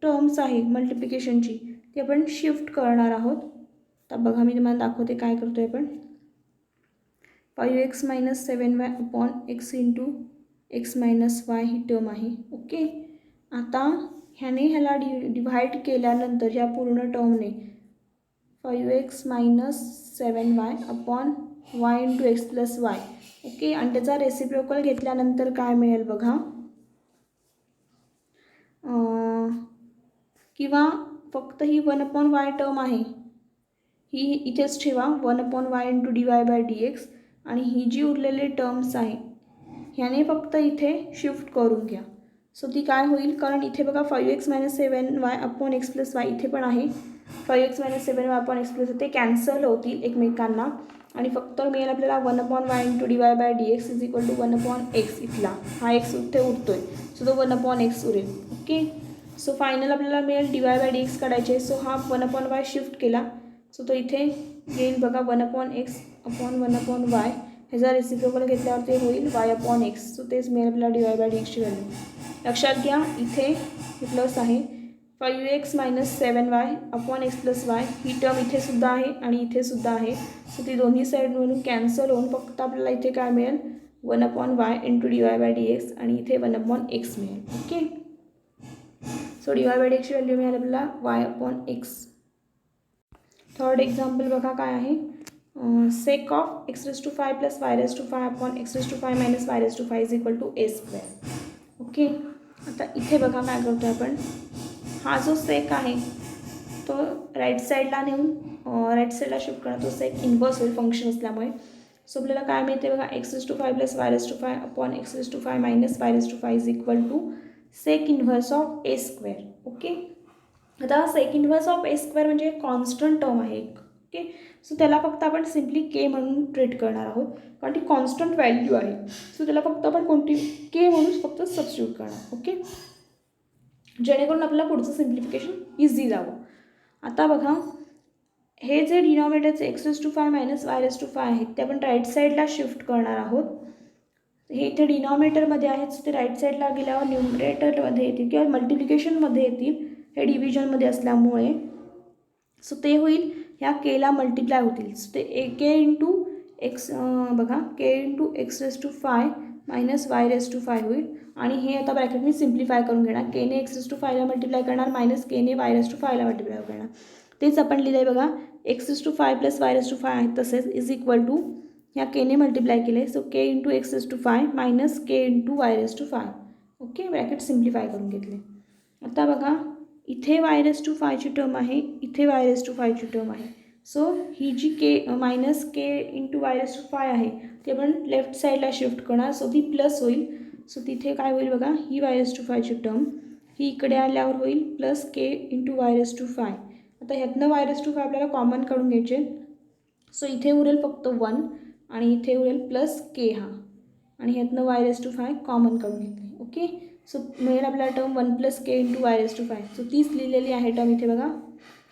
टर्म्स आहे मल्टिप्लिकेशनची ती आपण शिफ्ट करणार आहोत. तर बघा मी तुम्हाला दाखवते काय करतो आहे आपण. 5x - 7y upon x × x - y ही टर्म आहे. ओके. आता ह्याने ह्याला डिव्हाइड केल्यानंतर ह्या पूर्ण टर्मने 5x - 7y upon y × x plus Y. Okay. आणि त्याचा रेसिप्रोकल घेतल्यानंतर काय मिळेल बघा, किंवा फक्त ही 1/y टर्म आहे ही इथेच ठेवा 1/y × dy/dx आणि ही जी उरलेली टर्म्स आहे ह्याने फक्त इथे शिफ्ट करून घ्या. सो ती काय होईल, कारण इथे बघा 5x - 7y upon x plus Y इथे पण आहे 5x - 7y upon x plus, ते कॅन्सल होतील एकमेकांना आणि फक्त मिळेल आपल्याला 1/y × dy/dx is equal to 1/x. इथला हा x इथे उरतोय. सो तो 1/x उरेल. ओके. सो फायनल आपल्याला मिळेल dy/dx काढायचे. सो हा 1/y शिफ्ट केला. सो तो इथे येईल बघा 1/x अपॉन 1/y. ह्याचा रेसिप्रोकल घेतल्यावर ते होईल y/x. सो तेच मिळेल आपल्याला dy/dxची व्हॅल्यू. लक्षात घ्या इथे हे प्लस आहे 5x - 7y upon x plus y. ही टर्म इथे सुद्धा आहे आणि इथे सुद्धा आहे. सो ती दोन्ही साईडमधून कॅन्सल होऊन फक्त आपल्याला इथे काय मिळेल 1/y × dy/dx आणि इथे 1/x मिळेल. ओके. सो dy/dxची व्हॅल्यू मिळेल आपल्याला y/x. थर्ड एक्झाम्पल बघा काय आहे, sec of x⁵ plus y⁵ upon x⁵ minus y⁵ is equal to a². Okay. आता इथे बघा काय करतो आपण, हा जो सेक आहे तो राईट साईडला नेऊन राईट साईडला शिफ्ट करा. तो सेक इन्व्हर्स होईल फंक्शन असल्यामुळे. सो आपल्याला काय मिळते बघा x⁵ plus y⁵ upon x⁵ minus y⁵ is equal to sec inverse of a². Okay. आता sec inverse of a square म्हणजे कॉन्स्टंट टर्म आहे एक. ओके, सो त्याला फक्त आपण सिम्पली के म्हणून ट्रीट करणार आहोत कारण ती कॉन्स्टंट व्हॅल्यू आहे. सो त्याला फक्त आपण कोणती के म्हणून फक्त सबस्टिट्यूट करणार. ओके, जेणेकरून आपल्याला पुढचं सिम्प्लिफिकेशन इझी जावं. आता बघा, हे जे डिनॉमिनेटरचे x⁵ मायनस y⁵ आहेत ते आपण राईट साईडला शिफ्ट करणार आहोत. हे इथे डिनॉमिनेटरमध्ये आहेत ते राईट साईडला गेल्यावर न्यूमरेटरमध्ये येतील किंवा मल्टिप्लिकेशनमध्ये येतील, हे डिव्हिजनमध्ये असल्यामुळे. सो ते होईल ह्या केला मल्टिप्लाय होतील. सो ते के इंटू एक्स, बघा के इंटू x⁵ मायनस y⁵ होईल. आणि हे आता ब्रॅकेट मी सिम्प्लिफाय करून घेणार. केने x⁵ला मल्टिप्लाय करणार मायनस केने y⁵ ला मल्टिप्लाय करणार. तेच आपण लिहिलं आहे बघा, x⁵ प्लस y⁵ आहेत तसेच इज इक्वल टू ह्या केने मल्टिप्लाय केले. So K into x⁵ minus के into y⁵. Okay, bracket simplify करून घेतले. आता बघा, इथे y⁵ ची टर्म आहे, इथे y⁵ ची टर्म आहे. सो ही जी के मायनस के इंटू y⁵ आहे ती आपण लेफ्ट साईडला शिफ्ट करणार. सो ती प्लस होईल. सो तिथे काय होईल बघा, ही y⁵ ची टर्म ही इकडे आल्यावर होईल प्लस के इंटू y⁵. आता ह्यातनं y⁵ आपल्याला कॉमन काढून घ्यायचे. सो इथे उरेल फक्त 1 आणि इथे उरेल प्लस के हा, आणि ह्यातनं y⁵ कॉमन काढून घेतले. ओके, सो मिळेल आपल्याला टर्म 1 प्लस के इंटू y⁵. सो तीच लिहिलेली आहे टर्म इथे बघा,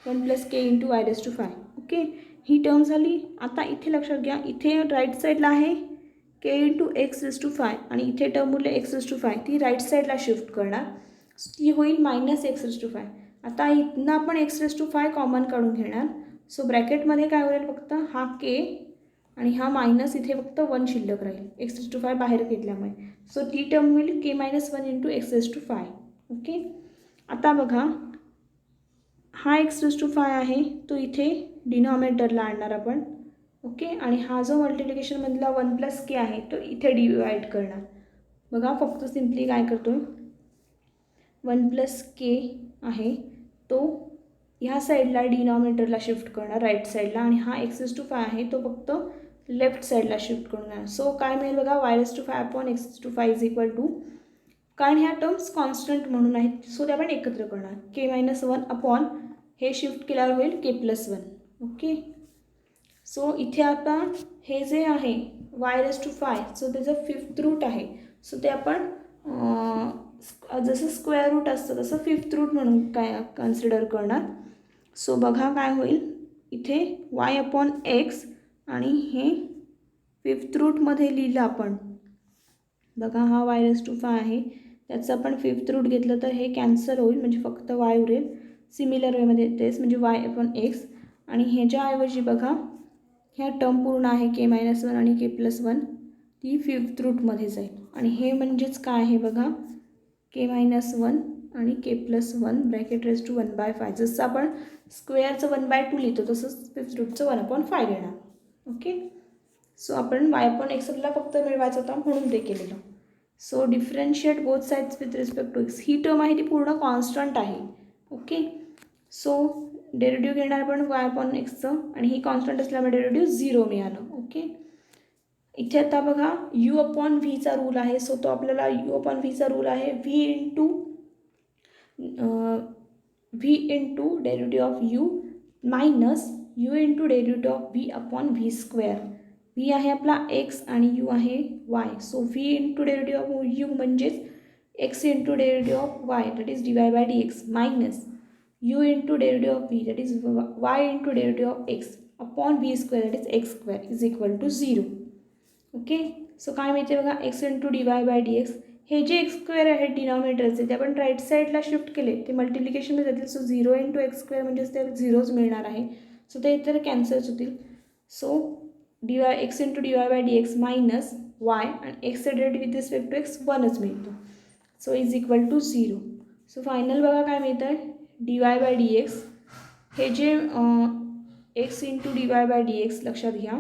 1 प्लस के इंटू y⁵. ओके, ही टर्म झाली. आता इथे लक्षात घ्या, इथे राईट साईडला आहे के इंटू x⁵ आणि इथे टर्म उरले x⁵. ती राईट साईडला शिफ्ट करणार. ती होईल मायनस x⁵. आता इथनं आपण x⁵ कॉमन काढून घेणार. सो ब्रॅकेटमध्ये काय होईल फक्त हा के आणि हा मायनस, इथे फक्त 1 शिल्लक राहील x⁵ बाहेर घेतल्यामुळे. सो ती टर्म होईल के मायनस 1 इंटू x⁵. ओके, आता बघा, हा x⁵ आहे तो इथे डिनॉमिनेटरला आणणार आपण. ओके, आणि हा जो मल्टिप्लिकेशनमधला 1 प्लस के आहे तो इथे डिवाईड करणार. बघा, फक्त सिम्पली काय करतो, 1 प्लस के आहे तो ह्या साईडला डिनॉमिनेटरला शिफ्ट करणार राईट साईडला, आणि हा x⁵ आहे तो फक्त लेफ्ट साईडला शिफ्ट करून घेणार. सो काय मिळेल बघा, y⁵ upon x⁵ is equal to, कारण ह्या टर्म्स कॉन्स्टंट म्हणून आहेत सो ते आपण एकत्र करणार. के मायनस 1 अपॉन हे शिफ्ट केल्यावर होईल के प्लस 1. ओके, सो इथे आता हे जे आहे y⁵ सो त्याचं 5th रूट आहे. सो ते आपण जसं स्क्वेअर रूट असतं तसं 5th रूट म्हणून काय कन्सिडर करणार. सो बघा काय होईल, इथे y अपॉन एक्स आणि हे 5th रूटमध्ये लिहिलं आपण. बघा, हा y⁵ आहे त्याचं आपण 5th रूट घेतलं तर हे कॅन्सल होईल म्हणजे फक्त y उरेल. सिमिलर वेमध्ये तेच म्हणजे y अपॉन एक्स, आणि ह्याच्याऐवजी बघा ह्या टर्म पूर्ण आहे के मायनस 1 आणि के प्लस 1 ती 5th रूटमध्ये जाईल. आणि हे म्हणजेच काय आहे बघा, के मायनस 1 आणि के प्लस 1 ब्रॅकेट रेज टू 1/5. जसं आपण स्क्वेअरचं 1/2 लिहितो तसंच 5th रूटचं 1/5 घेणार. ओके, सो आपण y अपॉन एक्सला फक्त मिळवायचं होता म्हणून ते केलेलं. So differentiate both sides with respect to x. ही टर्म आहे ती पूर्ण कॉन्स्टंट आहे. ओके, सो डेरिव्हेटिव्ह घेणार आपण y अपॉन एक्सचं, आणि ही कॉन्स्टंट असल्यामुळे डेरिव्हेटिव्ह 0 मिळालं. ओके, इथे आता बघा u अपॉन व्हीचा रूल आहे. सो तो आपल्याला u अपॉन व्हीचा रूल आहे v into derivative of u minus u into derivative of v upon v square. v आहे आपला x आणि u आहे y. So v into derivative of u म्हणजेच x into derivative of y that is dy/dx minus u into derivative of v that is y into derivative of x upon v square that is x² is equal to 0. Okay, so काय मिळते बघा, x into dy/dx. हे जे x² आहे डिनॉमिनेटरचे ते आपण right साईडला shift केले ते मल्टिप्लिकेशनमध्ये जातील. सो 0 इंटू x² म्हणजेच ते 0च मिळणार आहे. सो ते इतर कॅन्सल्स होतील. So x into dy/dx minus y आणि एक्सचं derivative with respect to x 1च मिळतो. So is equal to 0. So final बघा काय मिळतं, dy/dx हे जे x इंटू dy/dx लक्षात घ्या,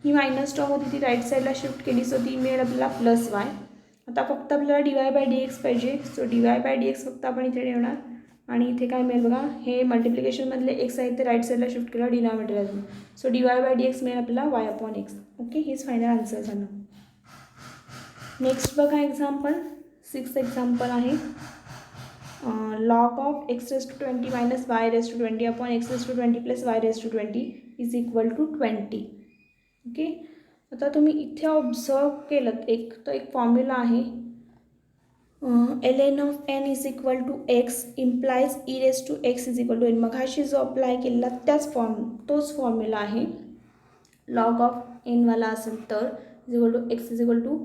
ही मायनस टर्म होती ती राईट साईडला शिफ्ट केली. सो ती मिळेल आपल्याला प्लस y. आता फक्त आपल्याला dy/dx पाहिजे. सो dy/dx फक्त आपण इथे ठेवणार, आणि इथे काय मिळेल बघा, हे मल्टिप्लिकेशनमधले एक्स आहे ते राईट साईडला शिफ्ट केलं डिनॉमिनेटरला. सो dy/dx मिळेल आपल्याला y अपॉन एक्स. ओके, हेच फायनल आन्सर झालं. नेक्स्ट बघा एक्झाम्पल 6th एक्झाम्पल आहे. log of x raised to 20 minus y raised to 20 upon x raised to 20 plus y raised to 20 is equal to 20. Okay, आता तुम्ही इथे observe केलं एक formula आहे ln of n is equal to x implies e raised to x is equal to n. मगाशी जो apply केलेला तोच फॉर्म्युला आहे. लॉग ऑफ n वाला असेल तर is equal to x is equal to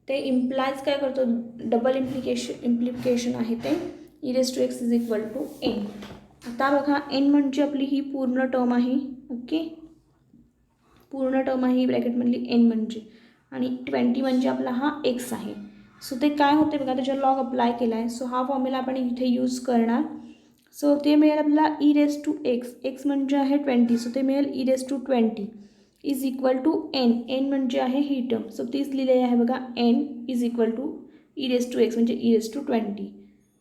ते इम्प्लायज काय करतो, डबल इम्प्लिकेशन आहे ते e raise to x is equal to n. आता बघा एन म्हणजे आपली ही पूर्ण टर्म आहे. ओके, पूर्ण टर्म आहे ही ब्रॅकेटमधली एन म्हणजे, आणि 20 म्हणजे आपला हा एक्स आहे. सो ते काय होते बघा, त्याच्यावर लॉग अप्लाय केला आहे. सो हा फॉर्म्युला आपण इथे यूज करणार. सो ते मिळेल आपल्याला e raise to x, x म्हणजे आहे 20, सो ते मिळेल e raise to 20 is equal to n, n म्हणजे आहे ही टर्म. सो तीच लिहिलेली आहे बघा, n is equal to e raise to x म्हणजे ई रेस टू 20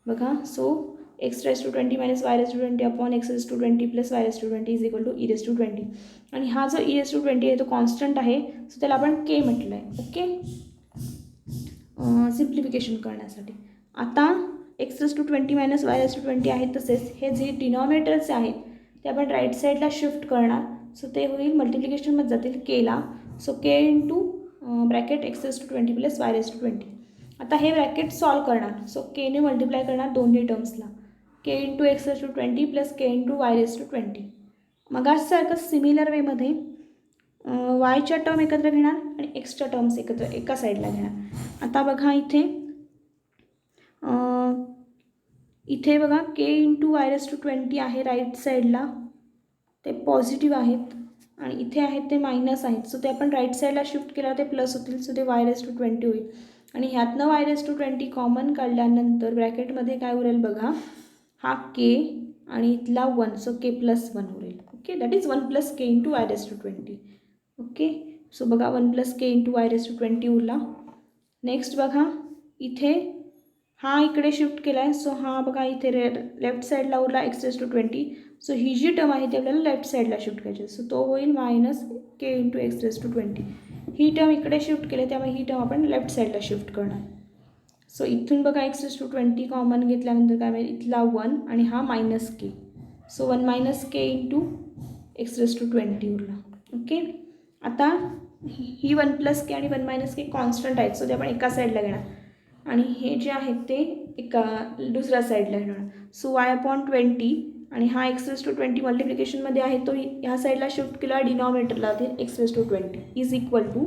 बघा. So x raise to 20 minus y raise to 20 upon x raise to 20 plus y raise to 20 is equal to e raise to 20. आणि हा जो E raise to 20 आहे तो constant आहे, so त्याला आपण के म्हटलं आहे. ओके, सिम्प्लिफिकेशन करण्यासाठी. आता x raise to 20 minus y raise to 20 आहे, तसेच हे जे डिनॉमिनेटर्स आहेत ते आपण राईट साईडला शिफ्ट करणार. सो ते होईल मल्टिप्लिकेशनमध्ये जातील केला. So K into bracket x raise to 20 plus y raise to 20. आता हे ब्रॅकेट सॉल्व करणार. सो केने मल्टिप्लाय करणार दोन्ही टर्म्सला, K into x raise to 20 plus K into y raise to 20. मगासारखं सिमिलर वेमध्ये वायच्या टर्म एकत्र घेणार आणि एक्सच्या टर्म्स एका साईडला घेणार. आता बघा इथे बघा के इंटू वाय रेस टू 20 आहे राईट साईडला, ते पॉझिटिव्ह आहेत, आणि इथे आहेत ते मायनस आहेत. सो ते आपण राईट साईडला शिफ्ट केल्यावर ते प्लस होतील. सो ते वाय रेस टू 20 होईल. आणि ह्यातनं वाय रेस टू 20 कॉमन काढल्यानंतर ब्रॅकेटमध्ये काय उरेल बघा, हा के आणि इथला 1, सो के प्लस 1 उरेल. Okay, that is 1 plus K into y raise to 20. Okay, so बघा 1 plus K into y raise to 20 उरला. नेक्स्ट बघा इथे हा इकडे शिफ्ट केला आहे. सो हा बघा इथे लेफ्ट साईडला उरला एक्स रेस टू 20. सो ही जी टर्म आहे ती आपल्याला लेफ्ट साईडला शिफ्ट करायची. सो तो होईल minus K into x raise to 20. ही टर्म इकडे शिफ्ट केली, त्यामुळे ही टर्म आपण लेफ्ट साईडला शिफ्ट करणार. सो इथून बघा एक्स रेस टू 20 कॉमन घेतल्यानंतर काय मिळेल, इथला 1 आणि हा minus k. So 1 minus K into x raise to 20 उरला. ओके, आता ही 1 प्लस के आणि 1 मायनस के कॉन्स्टंट आहेत, सो ते आपण एका साईडला घेणार, आणि हे जे आहेत ते एका दुसऱ्या साईडला घेणार. सो वाय अपॉन 20 आणि हा एक्स रेस टू 20 मल्टिप्लिकेशनमध्ये आहे, तो ह्या साईडला शिफ्ट केला डिनॉमिनेटरला, ते x raise to 20 is equal to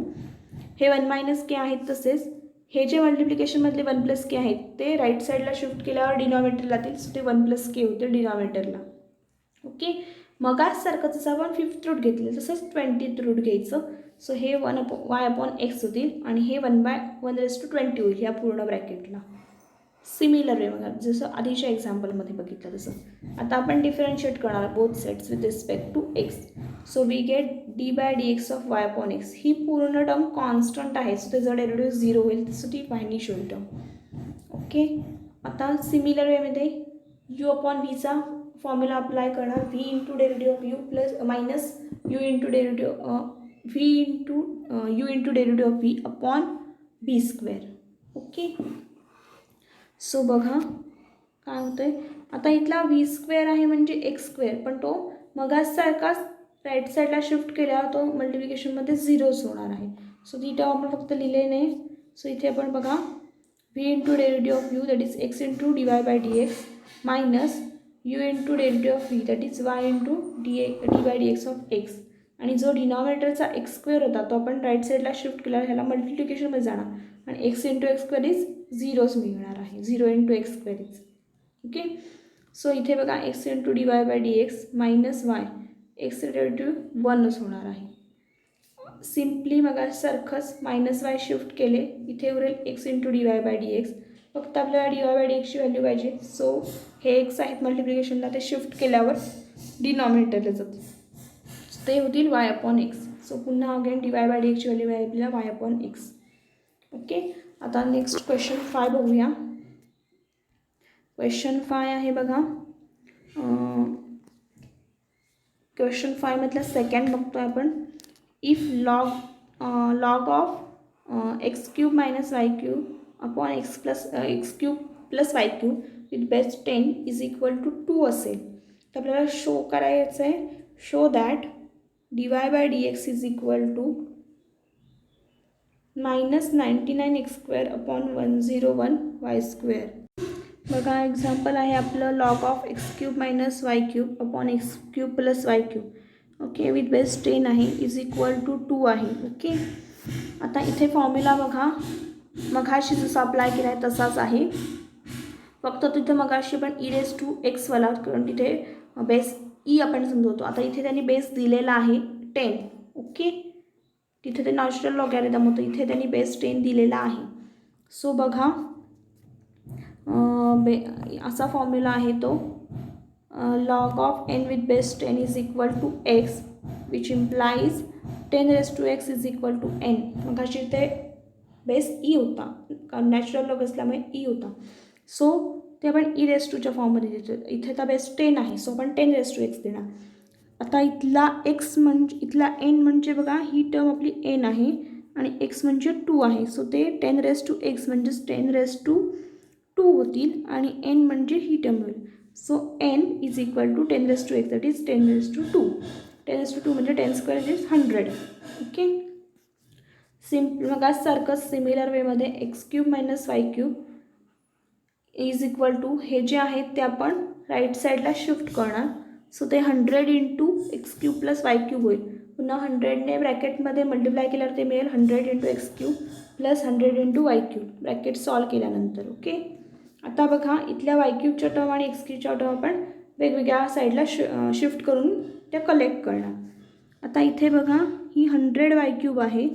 हे 1 मायनस के आहेत, तसेच हे जे मल्टिप्लिकेशनमधले 1 प्लस के आहेत ते राईट साईडला शिफ्ट केल्यावर डिनॉमिनेटरला जातील. सो ते 1 प्लस के होते डिनॉमिनेटरला. ओके, मग सारखं जसं आपण 5th रूट घेतलं तसंच 20th रूट घ्यायचं. सो हे वाय अपॉन एक्स होतील आणि हे 1 रेस टू 20 होईल ह्या पूर्ण ब्रॅकेटला. सिमिलर वे बघा, जसं आधीच्या एक्झाम्पलमध्ये बघितलं तसं. आता आपण डिफरन्शिएट करणार both sets with respect to x. So we get d by D x of y upon x. ही पूर्ण टर्म कॉन्स्टंट आहे, सो त्याचा डेरिव्हेटिव्ह 0 होईल, सो ती व्हॅनिश होईल टर्म. ओके, आता सिमिलर वेमध्ये यू अपॉन व्हीचा फॉर्म्युला अप्लाय करणार. V into derivative of u plus minus u into derivative v into u into derivative of v upon b square. Okay, so बघा काय होतं आहे. आता इथला व्ही स्क्वेअर आहे म्हणजे एक्स स्क्वेअर, पण तो मगासारखाच राईट साईडला शिफ्ट केल्यावर तो मल्टिप्लिकेशनमध्ये 0च होणार आहे. सो ती टर्म आपण फक्त लिहिले नाही. सो इथे आपण बघा v into derivative of u that is x into d y by D x minus u into derivative of v that is y into d by D x of x. आणि जो डिनॉमिनेटरचा x square होता तो आपण right साईडला shift केल्यावर ह्याला मल्टिप्लिकेशनमध्ये जाणार, आणि x into x square is 0च मिळणार आहे. 0 into x square is. Okay, so इथे बघा x into d y by D x minus y, x derivative 1च होणार आहे. सिम्पली मग सारखंच मायनस वाय शिफ्ट केले, इथे उरेल x into d y by D x. फक्त आपल्याला डी वाय बाय डी एक्सची व्हॅल्यू पाहिजे. सो हे एक्स आहेत मल्टिप्लिकेशनला, ते शिफ्ट केल्यावर डिनॉमिनेटरला जातील, ते होतील वाय अपॉन एक्स. सो पुन्हा again d y by d एक्सची व्हॅल्यू आहे आपल्याला वाय अपॉन एक्स. ओके, आता नेक्स्ट क्वेश्चन 5 बघूया. क्वेश्चन 5 आहे बघा, क्वेश्चन 5 मधला सेकंड बघतो आहे आपण. If log of x cube minus y cube upon x cube plus y cube with base 10 is equal to 2 असेल. तर आपल्याला शो करायचं आहे, show that dy/dx is equal to -99x² upon 101 y². बघा एक्झाम्पल आहे आपलं log of x³ minus y³ upon x³ plus y³. Okay, with base 10 आहे is equal to 2 आहे. ओके, आता इथे फॉर्म्युला बघा मघाशी जसं अप्लाय केला आहे तसाच आहे, फक्त तिथे मगाशी पण e⁻x वाला, कारण तिथे बेस ई आपण समजवतो. आता इथे त्यांनी बेस दिलेला आहे 10. ओके, तिथे ते नॅचरल लॉगॅरिथम होतं, इथे त्यांनी बेस 10 दिलेला आहे. सो बघा असा फॉर्म्युला आहे तो log of n with base 10 is equal to x which implies 10⁻x is equal to n. मगाशी ते बेस ई होता, कारण नॅचरल लॉग असल्यामुळे ई होता. सो ते आपण e⁻च्या फॉर्ममध्ये देतो. इथे आता बेस 10 आहे, सो आपण 10⁻x देणार. आता इथला x म्हणजे इथला n म्हणजे बघा ही टर्म आपली n आहे आणि x म्हणजे 2 आहे. सो ते 10⁻x म्हणजेच 10⁻2 होतील आणि n म्हणजे ही टर्म होईल. So n is equal to 10⁻x, that is 10⁻2. 10⁻2 म्हणजे 10² इज 100. ओके, मग सारखंच सिमिलर वेमध्ये x³ minus y³ is equal to हे जे आहेत ते आपण राईट साईडला शिफ्ट करणार. सो ते 100 इंटू x³ प्लस y³ होईल. पुन्हा 100ने ब्रॅकेटमध्ये मल्टिप्लाय केल्यावर ते मिळेल 100 into x³ plus 100 into y³ bracket solve केल्यानंतर. ओके, आता बघा इथल्या y³ टर्म आणि x³ टर्म आपण वेगवेगळ्या साईडला शिफ्ट करून त्या कलेक्ट करणार. आता इथे बघा ही 100 y³ आहे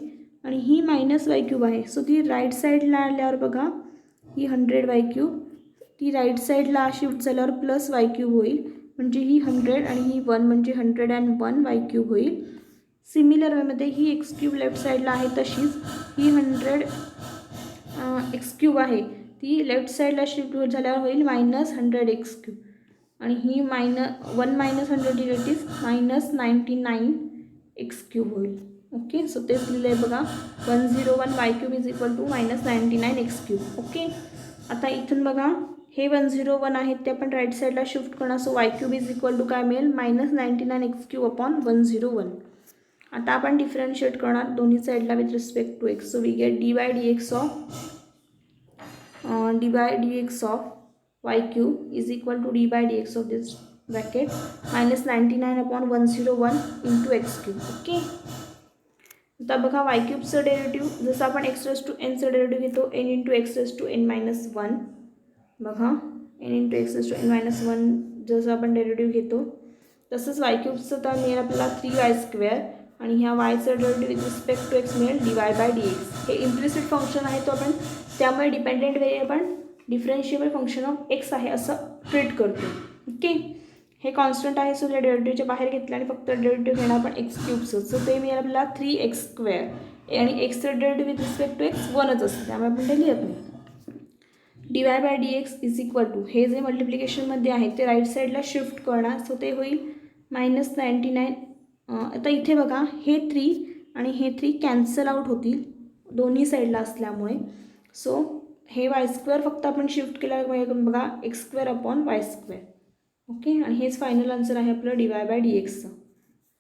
आणि ही मायनस y³ आहे. सो ती राईट साईडला आल्यावर बघा ही 100 y³ ती राईट साईडला शिफ्ट झाल्यावर प्लस y³ होईल, म्हणजे ही 100 आणि ही 1 म्हणजे 101 y³ होईल. सिमिलर वेमध्ये ही x³ लेफ्ट साईडला आहे तशीच ही 100 x³ आहे ती लेफ्ट साईडला शिफ्ट झाल्यावर होईल -100 x³ आणि ही 1 मायनस 100 इट इज -99 x³ होईल. ओके, सो तेच लिहिलं आहे बघा 101 y³ is equal to -99 x³. Okay, आता इथून बघा हे 101 आहेत ते आपण राईट साईडला शिफ्ट करणार. So y³ is equal to काय मिळेल -99 x³ अपॉन 101. आता आपण डिफरन्शिएट करणार दोन्ही साईडला with respect to x. So we get dy/dx of y³ is equal to dy/dx of this bracket -99 upon 101 into x³. Okay, आता बघा y³ डेरिव्हेटिव्ह जसं आपण x⁻n डेरिव्हेटिव्ह घेतो n इंटू x⁻n-1. बघा n इंटू x⁻n-1 जसं आपण derivative घेतो तसंच y³ तर मिळेल आपल्याला 3y² आणि ह्या yचं derivative with respect to x मिळेल dy/dx. हे इम्प्लिसिट फंक्शन आहे तो आपण त्यामुळे dependent variable differentiable function of x आहे असं ट्रीट करतो. ओके, हे कॉन्स्टंट आहे सो त्या डेरिव्हेटिव्हच्या बाहेर घेतलं आणि फक्त डेरिव्हेटिव्ह घेणार आपण x³चं. सो ते मिळेल आपल्याला 3x² आणि एक्सचं derivative with respect to x 1च असतं त्यामुळे आपण ते लिहत नाही. dy/dx इज इक्वल टू हे जे मल्टिप्लिकेशनमध्ये आहे ते राईट साईडला शिफ्ट करणार. सो ते होईल -99. आता इथे बघा हे 3 आणि हे 3 कॅन्सल आउट होतील दोन्ही साईडला असल्यामुळे. सो हे y² फक्त आपण शिफ्ट केल्यावर बघा x² अपॉन y². ओके, आणि हेच फायनल आन्सर आहे आपलं dy/dxचं.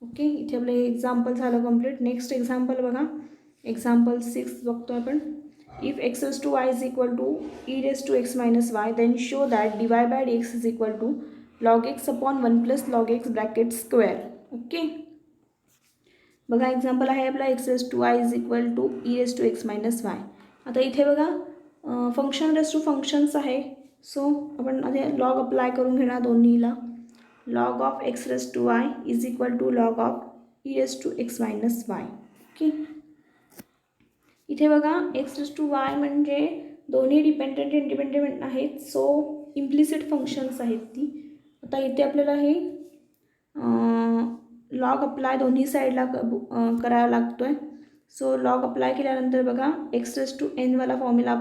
ओके, इथे आपलं हे एक्झाम्पल झालं कंप्लीट. नेक्स्ट एक्झाम्पल बघा एक्झाम्पल 6 बघतो आपण. If x⁻y is equal to e⁻x minus y, then show that dy/dx is equal to log x upon 1 plus log x bracket square. Okay, बघा एक्झाम्पल आहे आपला x⁻y is equal to e⁻x minus y. आता इथे बघा function raise to functions आहे. So आपण आधी log apply करून घेणार दोन्हीला. Log of x⁻y is equal to log of e⁻x minus y. Okay, इथे बघा x⁻y म्हणजे दोन्ही डिपेंडेंट इंडिपेंडेंट आहेत. सो इम्प्लिसिट फंक्शन्स आहेत ती. आता इथे आपल्याला हे लॉग अप्लाय दोन्ही साईडला करायला लागतो आहे. सो लॉग अप्लाय केल्यानंतर बघा x⁻n वाला फॉर्म्युला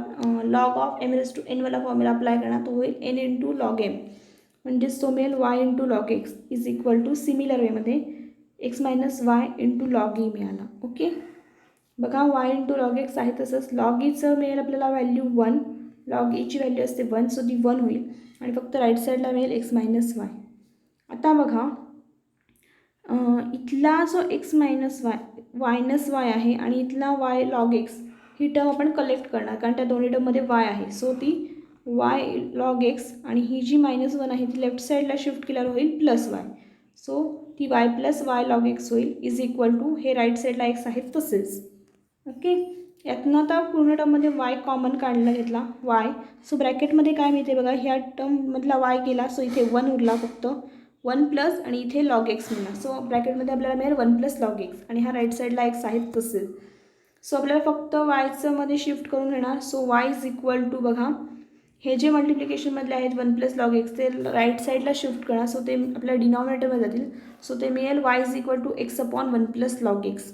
लॉग ऑफ m⁻n वाला फॉर्म्युला अप्लाय करणार तो होईल n इंटू लॉग m म्हणजेच तो मिळेल y into log x is equal to similar वेमध्ये x minus y into log e मिळाला. ओके, बघा y इंटू लॉग x आहे तसंच लॉग ईचं मिळेल आपल्याला व्हॅल्यू 1 लॉग ची व्हॅल्यू असते 1, सो ती 1 होईल आणि फक्त राईट साईडला मिळेल x मायनस वाय. आता बघा इथला जो x मायनस वाय आहे आणि इथला y लॉग x ही टर्म आपण कलेक्ट करणार कारण त्या दोन्ही टर्ममध्ये y आहे. सो ती y लॉग x आणि ही जी -1 आहे ती लेफ्ट साईडला शिफ्ट केल्यावर होईल प्लस y. सो ती y plus y log x होईल इज इक्वल टू हे राईट साईडला x आहे तसेच. ओके, यातनं आता पूर्ण टर्ममध्ये y कॉमन काढला घेतला y. सो ब्रॅकेटमध्ये काय मिळते बघा, ह्या टर्ममधला y गेला सो इथे 1 उरला फक्त 1 प्लस आणि इथे लॉग एक्स मिळणार. सो ब्रॅकेटमध्ये आपल्याला मिळेल 1 प्लस लॉग एक्स आणि हा राईट साईडला एक्स आहे तसेच. सो आपल्याला फक्त वायचं मध्ये शिफ्ट करून घेणार. So y is equal to बघा हे जे मल्टिप्लिकेशनमधले आहेत 1 प्लस लॉग एक्स ते राईट साईडला शिफ्ट करणार. सो ते आपल्या डिनॉमिनेटरमध्ये जातील. सो ते मिळेल y is equal to x upon 1 plus log x.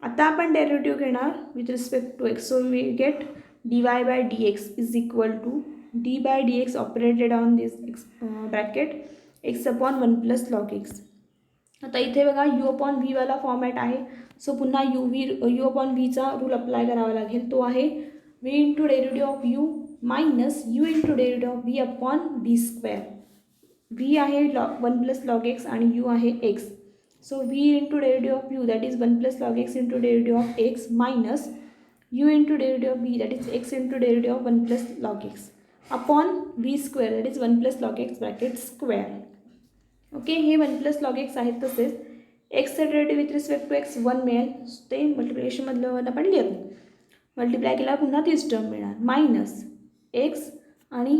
आता आपण डेरिव्हेटिव्ह घेणार with respect to x. So we get dy by dx is equal to d by dx operated on this bracket x upon 1 plus log x. आता इथे बघा you upon V वाला format आहे. So पुन्हा you upon व्हीचा rule apply करावा लागेल. तो आहे V into derivative of u minus u into derivative of v upon v square. V आहे 1 प्लस लॉग एक्स आणि यू आहे x. So V into derivative of u that is 1 plus log x into derivative of x minus u into derivative of v that is x into derivative of 1 plus log x upon v square that is 1 plus log x bracket square. Okay, हे 1 plus log x आहेत तसेच एक्सचं derivative with respect to x 1 मिळेल. ते मल्टिप्लिकेशनमधलं 1 आपण लिहित नाही. Multiply केला पुन्हा तीच टर्म मिळणार मायनस एक्स आणि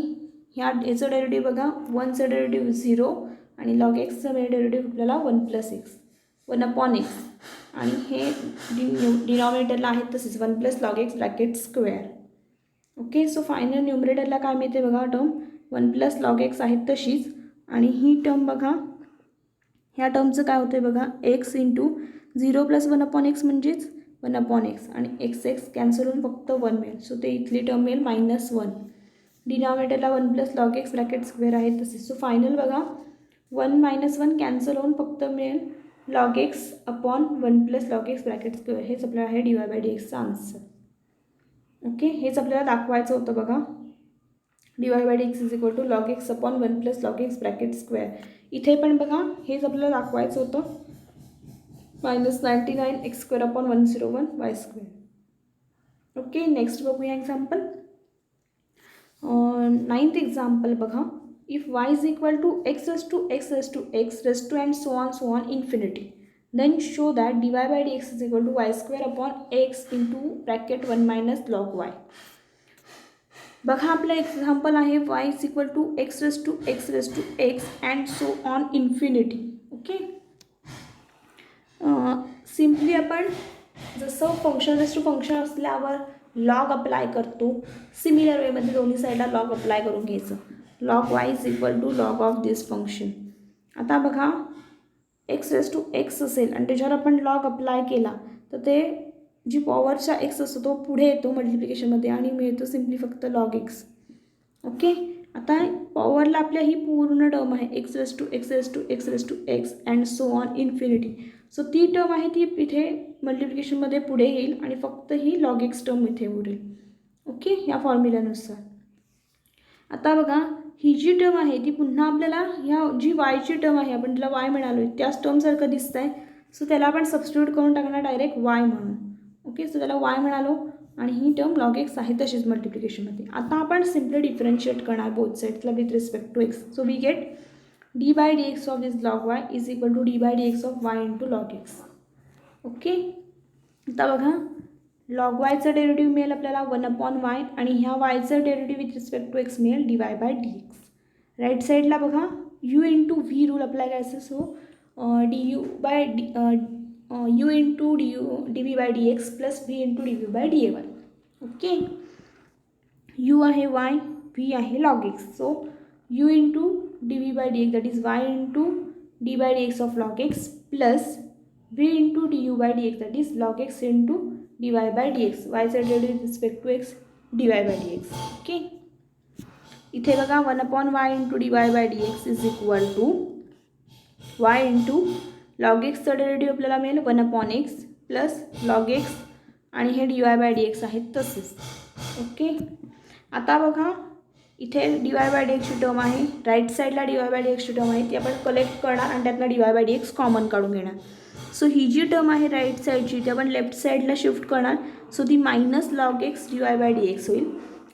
ह्या याचं डेरिव्हेटिव्ह बघा 1चं डेरिव्हेटिव्ह 0 आणि लॉग एक्सचं डेरिव्हेटिव्ह आपल्याला 1 प्लस एक्स 1 अपॉन एक्स आणि हे डिनॉमिनेटरला आहेत तसेच 1 plus log x bracket square. Okay, so final numerator काय मिळते बघा टर्म 1 प्लस लॉग एक्स आहेत तशीच आणि ही टर्म बघा ह्या टर्मचं काय होतं बघा x into 0 plus 1 upon x म्हणजेच 1 अपॉन एक्स आणि एक्स कॅन्सल होऊन फक्त 1 मिळेल. सो ते इथली टर्म मिळेल -1. डिनॉमिनेटरला 1 plus log x bracket square आहे तसेच. सो फायनल बघा 1 - 1 कॅन्सल होऊन फक्त मिळेल log x upon 1 plus log x bracket square. हेच आपल्याला आहे dy बाय dxचा आन्सर. ओके, हेच आपल्याला दाखवायचं होतं बघा dy by dx is equal to log x upon 1 plus log x bracket square. इथे पण बघा हेच आपल्याला दाखवायचं होतं -99 x square upon 101 y square. Okay, next बघूया एक्झाम्पल. 9th एक्झाम्पल बघा if y is equal to x raise to x raise to and so on infinity then show that dy by dx is equal to y square upon x into bracket 1 minus log y. बघा आपलं example आहे y is equal to x raise to x and so on infinity. Okay, simply आपण जसं function raise to function असल्यावर log apply करतो similar वेमध्ये दोन्ही साईडला लॉग अप्लाय करून घ्यायचं. Log Y is equal to log of this function. आता बघा एक्स रेस टू एक्स असेल आणि त्याच्यावर आपण लॉग अप्लाय केला तर ते जी पॉवरचा एक्स असतो तो पुढे येतो मल्टिप्लिकेशनमध्ये आणि मिळतो सिम्पली फक्त लॉग एक्स. ओके, आता पॉवरला आपल्या ही पूर्ण टर्म आहे x raise to x and so on infinity. So ती टर्म आहे ती इथे मल्टिप्लिकेशनमध्ये पुढे येईल आणि फक्त ही लॉग एक्स टर्म इथे उरेल. ओके, ह्या फॉर्म्युल्यानुसार. आता बघा ही जी टर्म आहे ती पुन्हा आपल्याला ह्या जी वायची टर्म आहे आपण तिला वाय म्हणालो आहे त्याच टर्मसारखं दिसतं आहे. सो त्याला आपण सबस्टिट्यूट करून टाकणार डायरेक्ट वाय म्हणून. ओके, सो त्याला वाय म्हणालो आणि ही टर्म लॉग एक्स आहे तशीच मल्टिप्लिकेशनमध्ये. आता आपण सिम्पली डिफरन्शिएट करणार बोथ साईड्सला with respect to x. So we get d by D x of this log Y is equal to D by D x of y into log x. Okay, आता बघा log वायचं derivative मिळेल आपल्याला 1 upon y आणि ह्या वायचं derivative with respect to x मिळेल d y by D x. Right साईडला बघा u into v rule apply करायचं. So d u by u into d v by D x plus v into d v by d a y. Okay, u आहे y v आहे log x. So u into d v by D x that is y into d by D x of log x plus v into d u by D x that is log x into d y by D x. वायचं derivative with respect to x d y by D x. Okay, इथे बघा 1 upon y into d y by D x is equal to y into log एक्सचं derivative आपल्याला मिळेल 1 upon x plus log x आणि हे d y by D x आहेत तसेच. Okay, आता बघा इथे dy बाय dxची टर्म आहे, राईट साईडला dy बाय dxची टर्म आहे, ती आपण कलेक्ट करणार आणि त्यातनं dy बाय dx कॉमन काढून घेणार. सो ही जी टर्म आहे राईट साईडची ती आपण लेफ्ट साईडला शिफ्ट करणार. सो ती minus log x dy by dx होईल.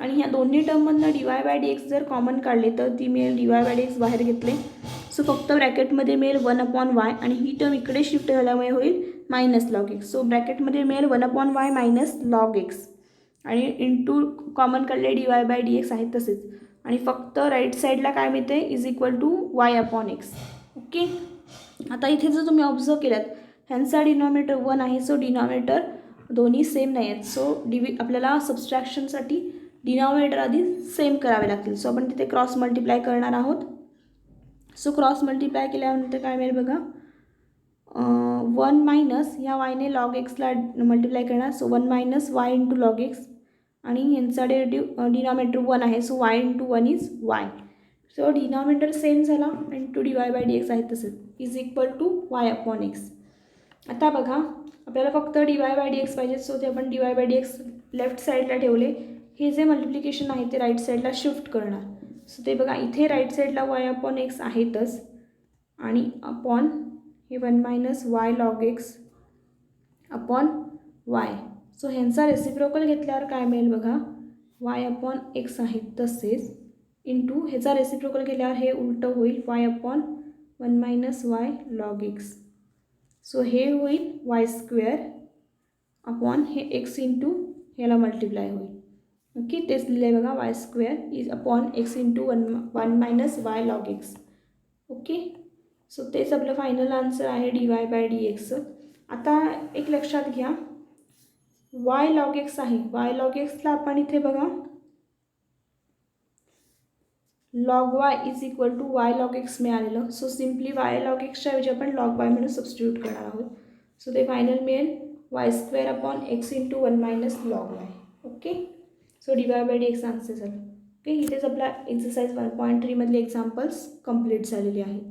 आणि ह्या दोन्ही टर्ममधनं dy बाय dx जर कॉमन काढले तर ती मिळेल dy बाय dx बाहेर घेतले. सो फक्त ब्रॅकेटमध्ये मिळेल 1/y आणि ही टर्म इकडे शिफ्ट झाल्यामुळे होईल मायनस लॉग एक्स. सो ब्रॅकेटमध्ये मिळेल 1/y मायनस लॉग एक्स आणि इंटू कॉमन काढले dy बाय dx आहे तसेच. आणि फक्त राईट साईडला काय मिळते is equal to y/x. Okay. आता इथे जर तुम्ही ऑब्झर्व केलात ह्यांचा डिनॉमिनेटर 1 आहे. सो डिनॉमिनेटर दोन्ही सेम नाही आहेत. सो आपल्याला सबस्ट्रॅक्शनसाठी डिनॉमिनेटर आधी सेम करावे लागतील. सो आपण तिथे क्रॉस मल्टिप्लाय करणार आहोत. सो क्रॉस मल्टिप्लाय केल्यानंतर काय मिळेल बघा, 1 मायनस ह्या वायने लॉग एक्सला मल्टिप्लाय करणार. So 1 minus y into log x आणि यांचा डिनॉमिनेटर 1 आहे. So y into 1 is y. So denominator same झाला इंटू dy बाय dx आहे तसंच इज इक्वल टू y/x. आता बघा आपल्याला फक्त dy बाय dx पाहिजे. सो ते आपण dy बाय dx लेफ्ट साईडला ठेवले. हे जे मल्टिप्लिकेशन आहे ते राईट साईडला शिफ्ट करणार. सो ते बघा इथे राईट साईडला y/x आहेतच आणि अपॉन हे 1 minus y log x upon y. So ह्यांचा रेसिप्रोकल घेतल्यावर काय मिळेल बघा, y/x आहे तसेच इंटू ह्याचा रेसिप्रोकल केल्यावर हे उलटं होईल y/1 minus y log x. So हे होईल y² अपॉन हे x इंटू ह्याला मल्टिप्लाय होईल. ओके, तेच लिहिलं आहे बघा, y² is upon x into 1 minus y log x. Okay. So तेच आपलं फायनल आन्सर आहे dy बाय dx. आता एक लक्षात घ्या, y लॉग एक्स आहे, y लॉग एक्सला आपण इथे बघा log y is equal to y log x मिळालेलं. सो सिम्पली वाय लॉग एक्सच्या ऐवजी आपण लॉग y म्हणून सबस्टिट्यूट करणार आहोत. सो ते फायनल मिळेल y² upon x into 1 minus log y. Okay. So dy by dx answer झालं. ओके, इथेच आपला एक्सरसाइज 1.3 मधले एक्झाम्पल्स कंप्लीट झालेले आहेत.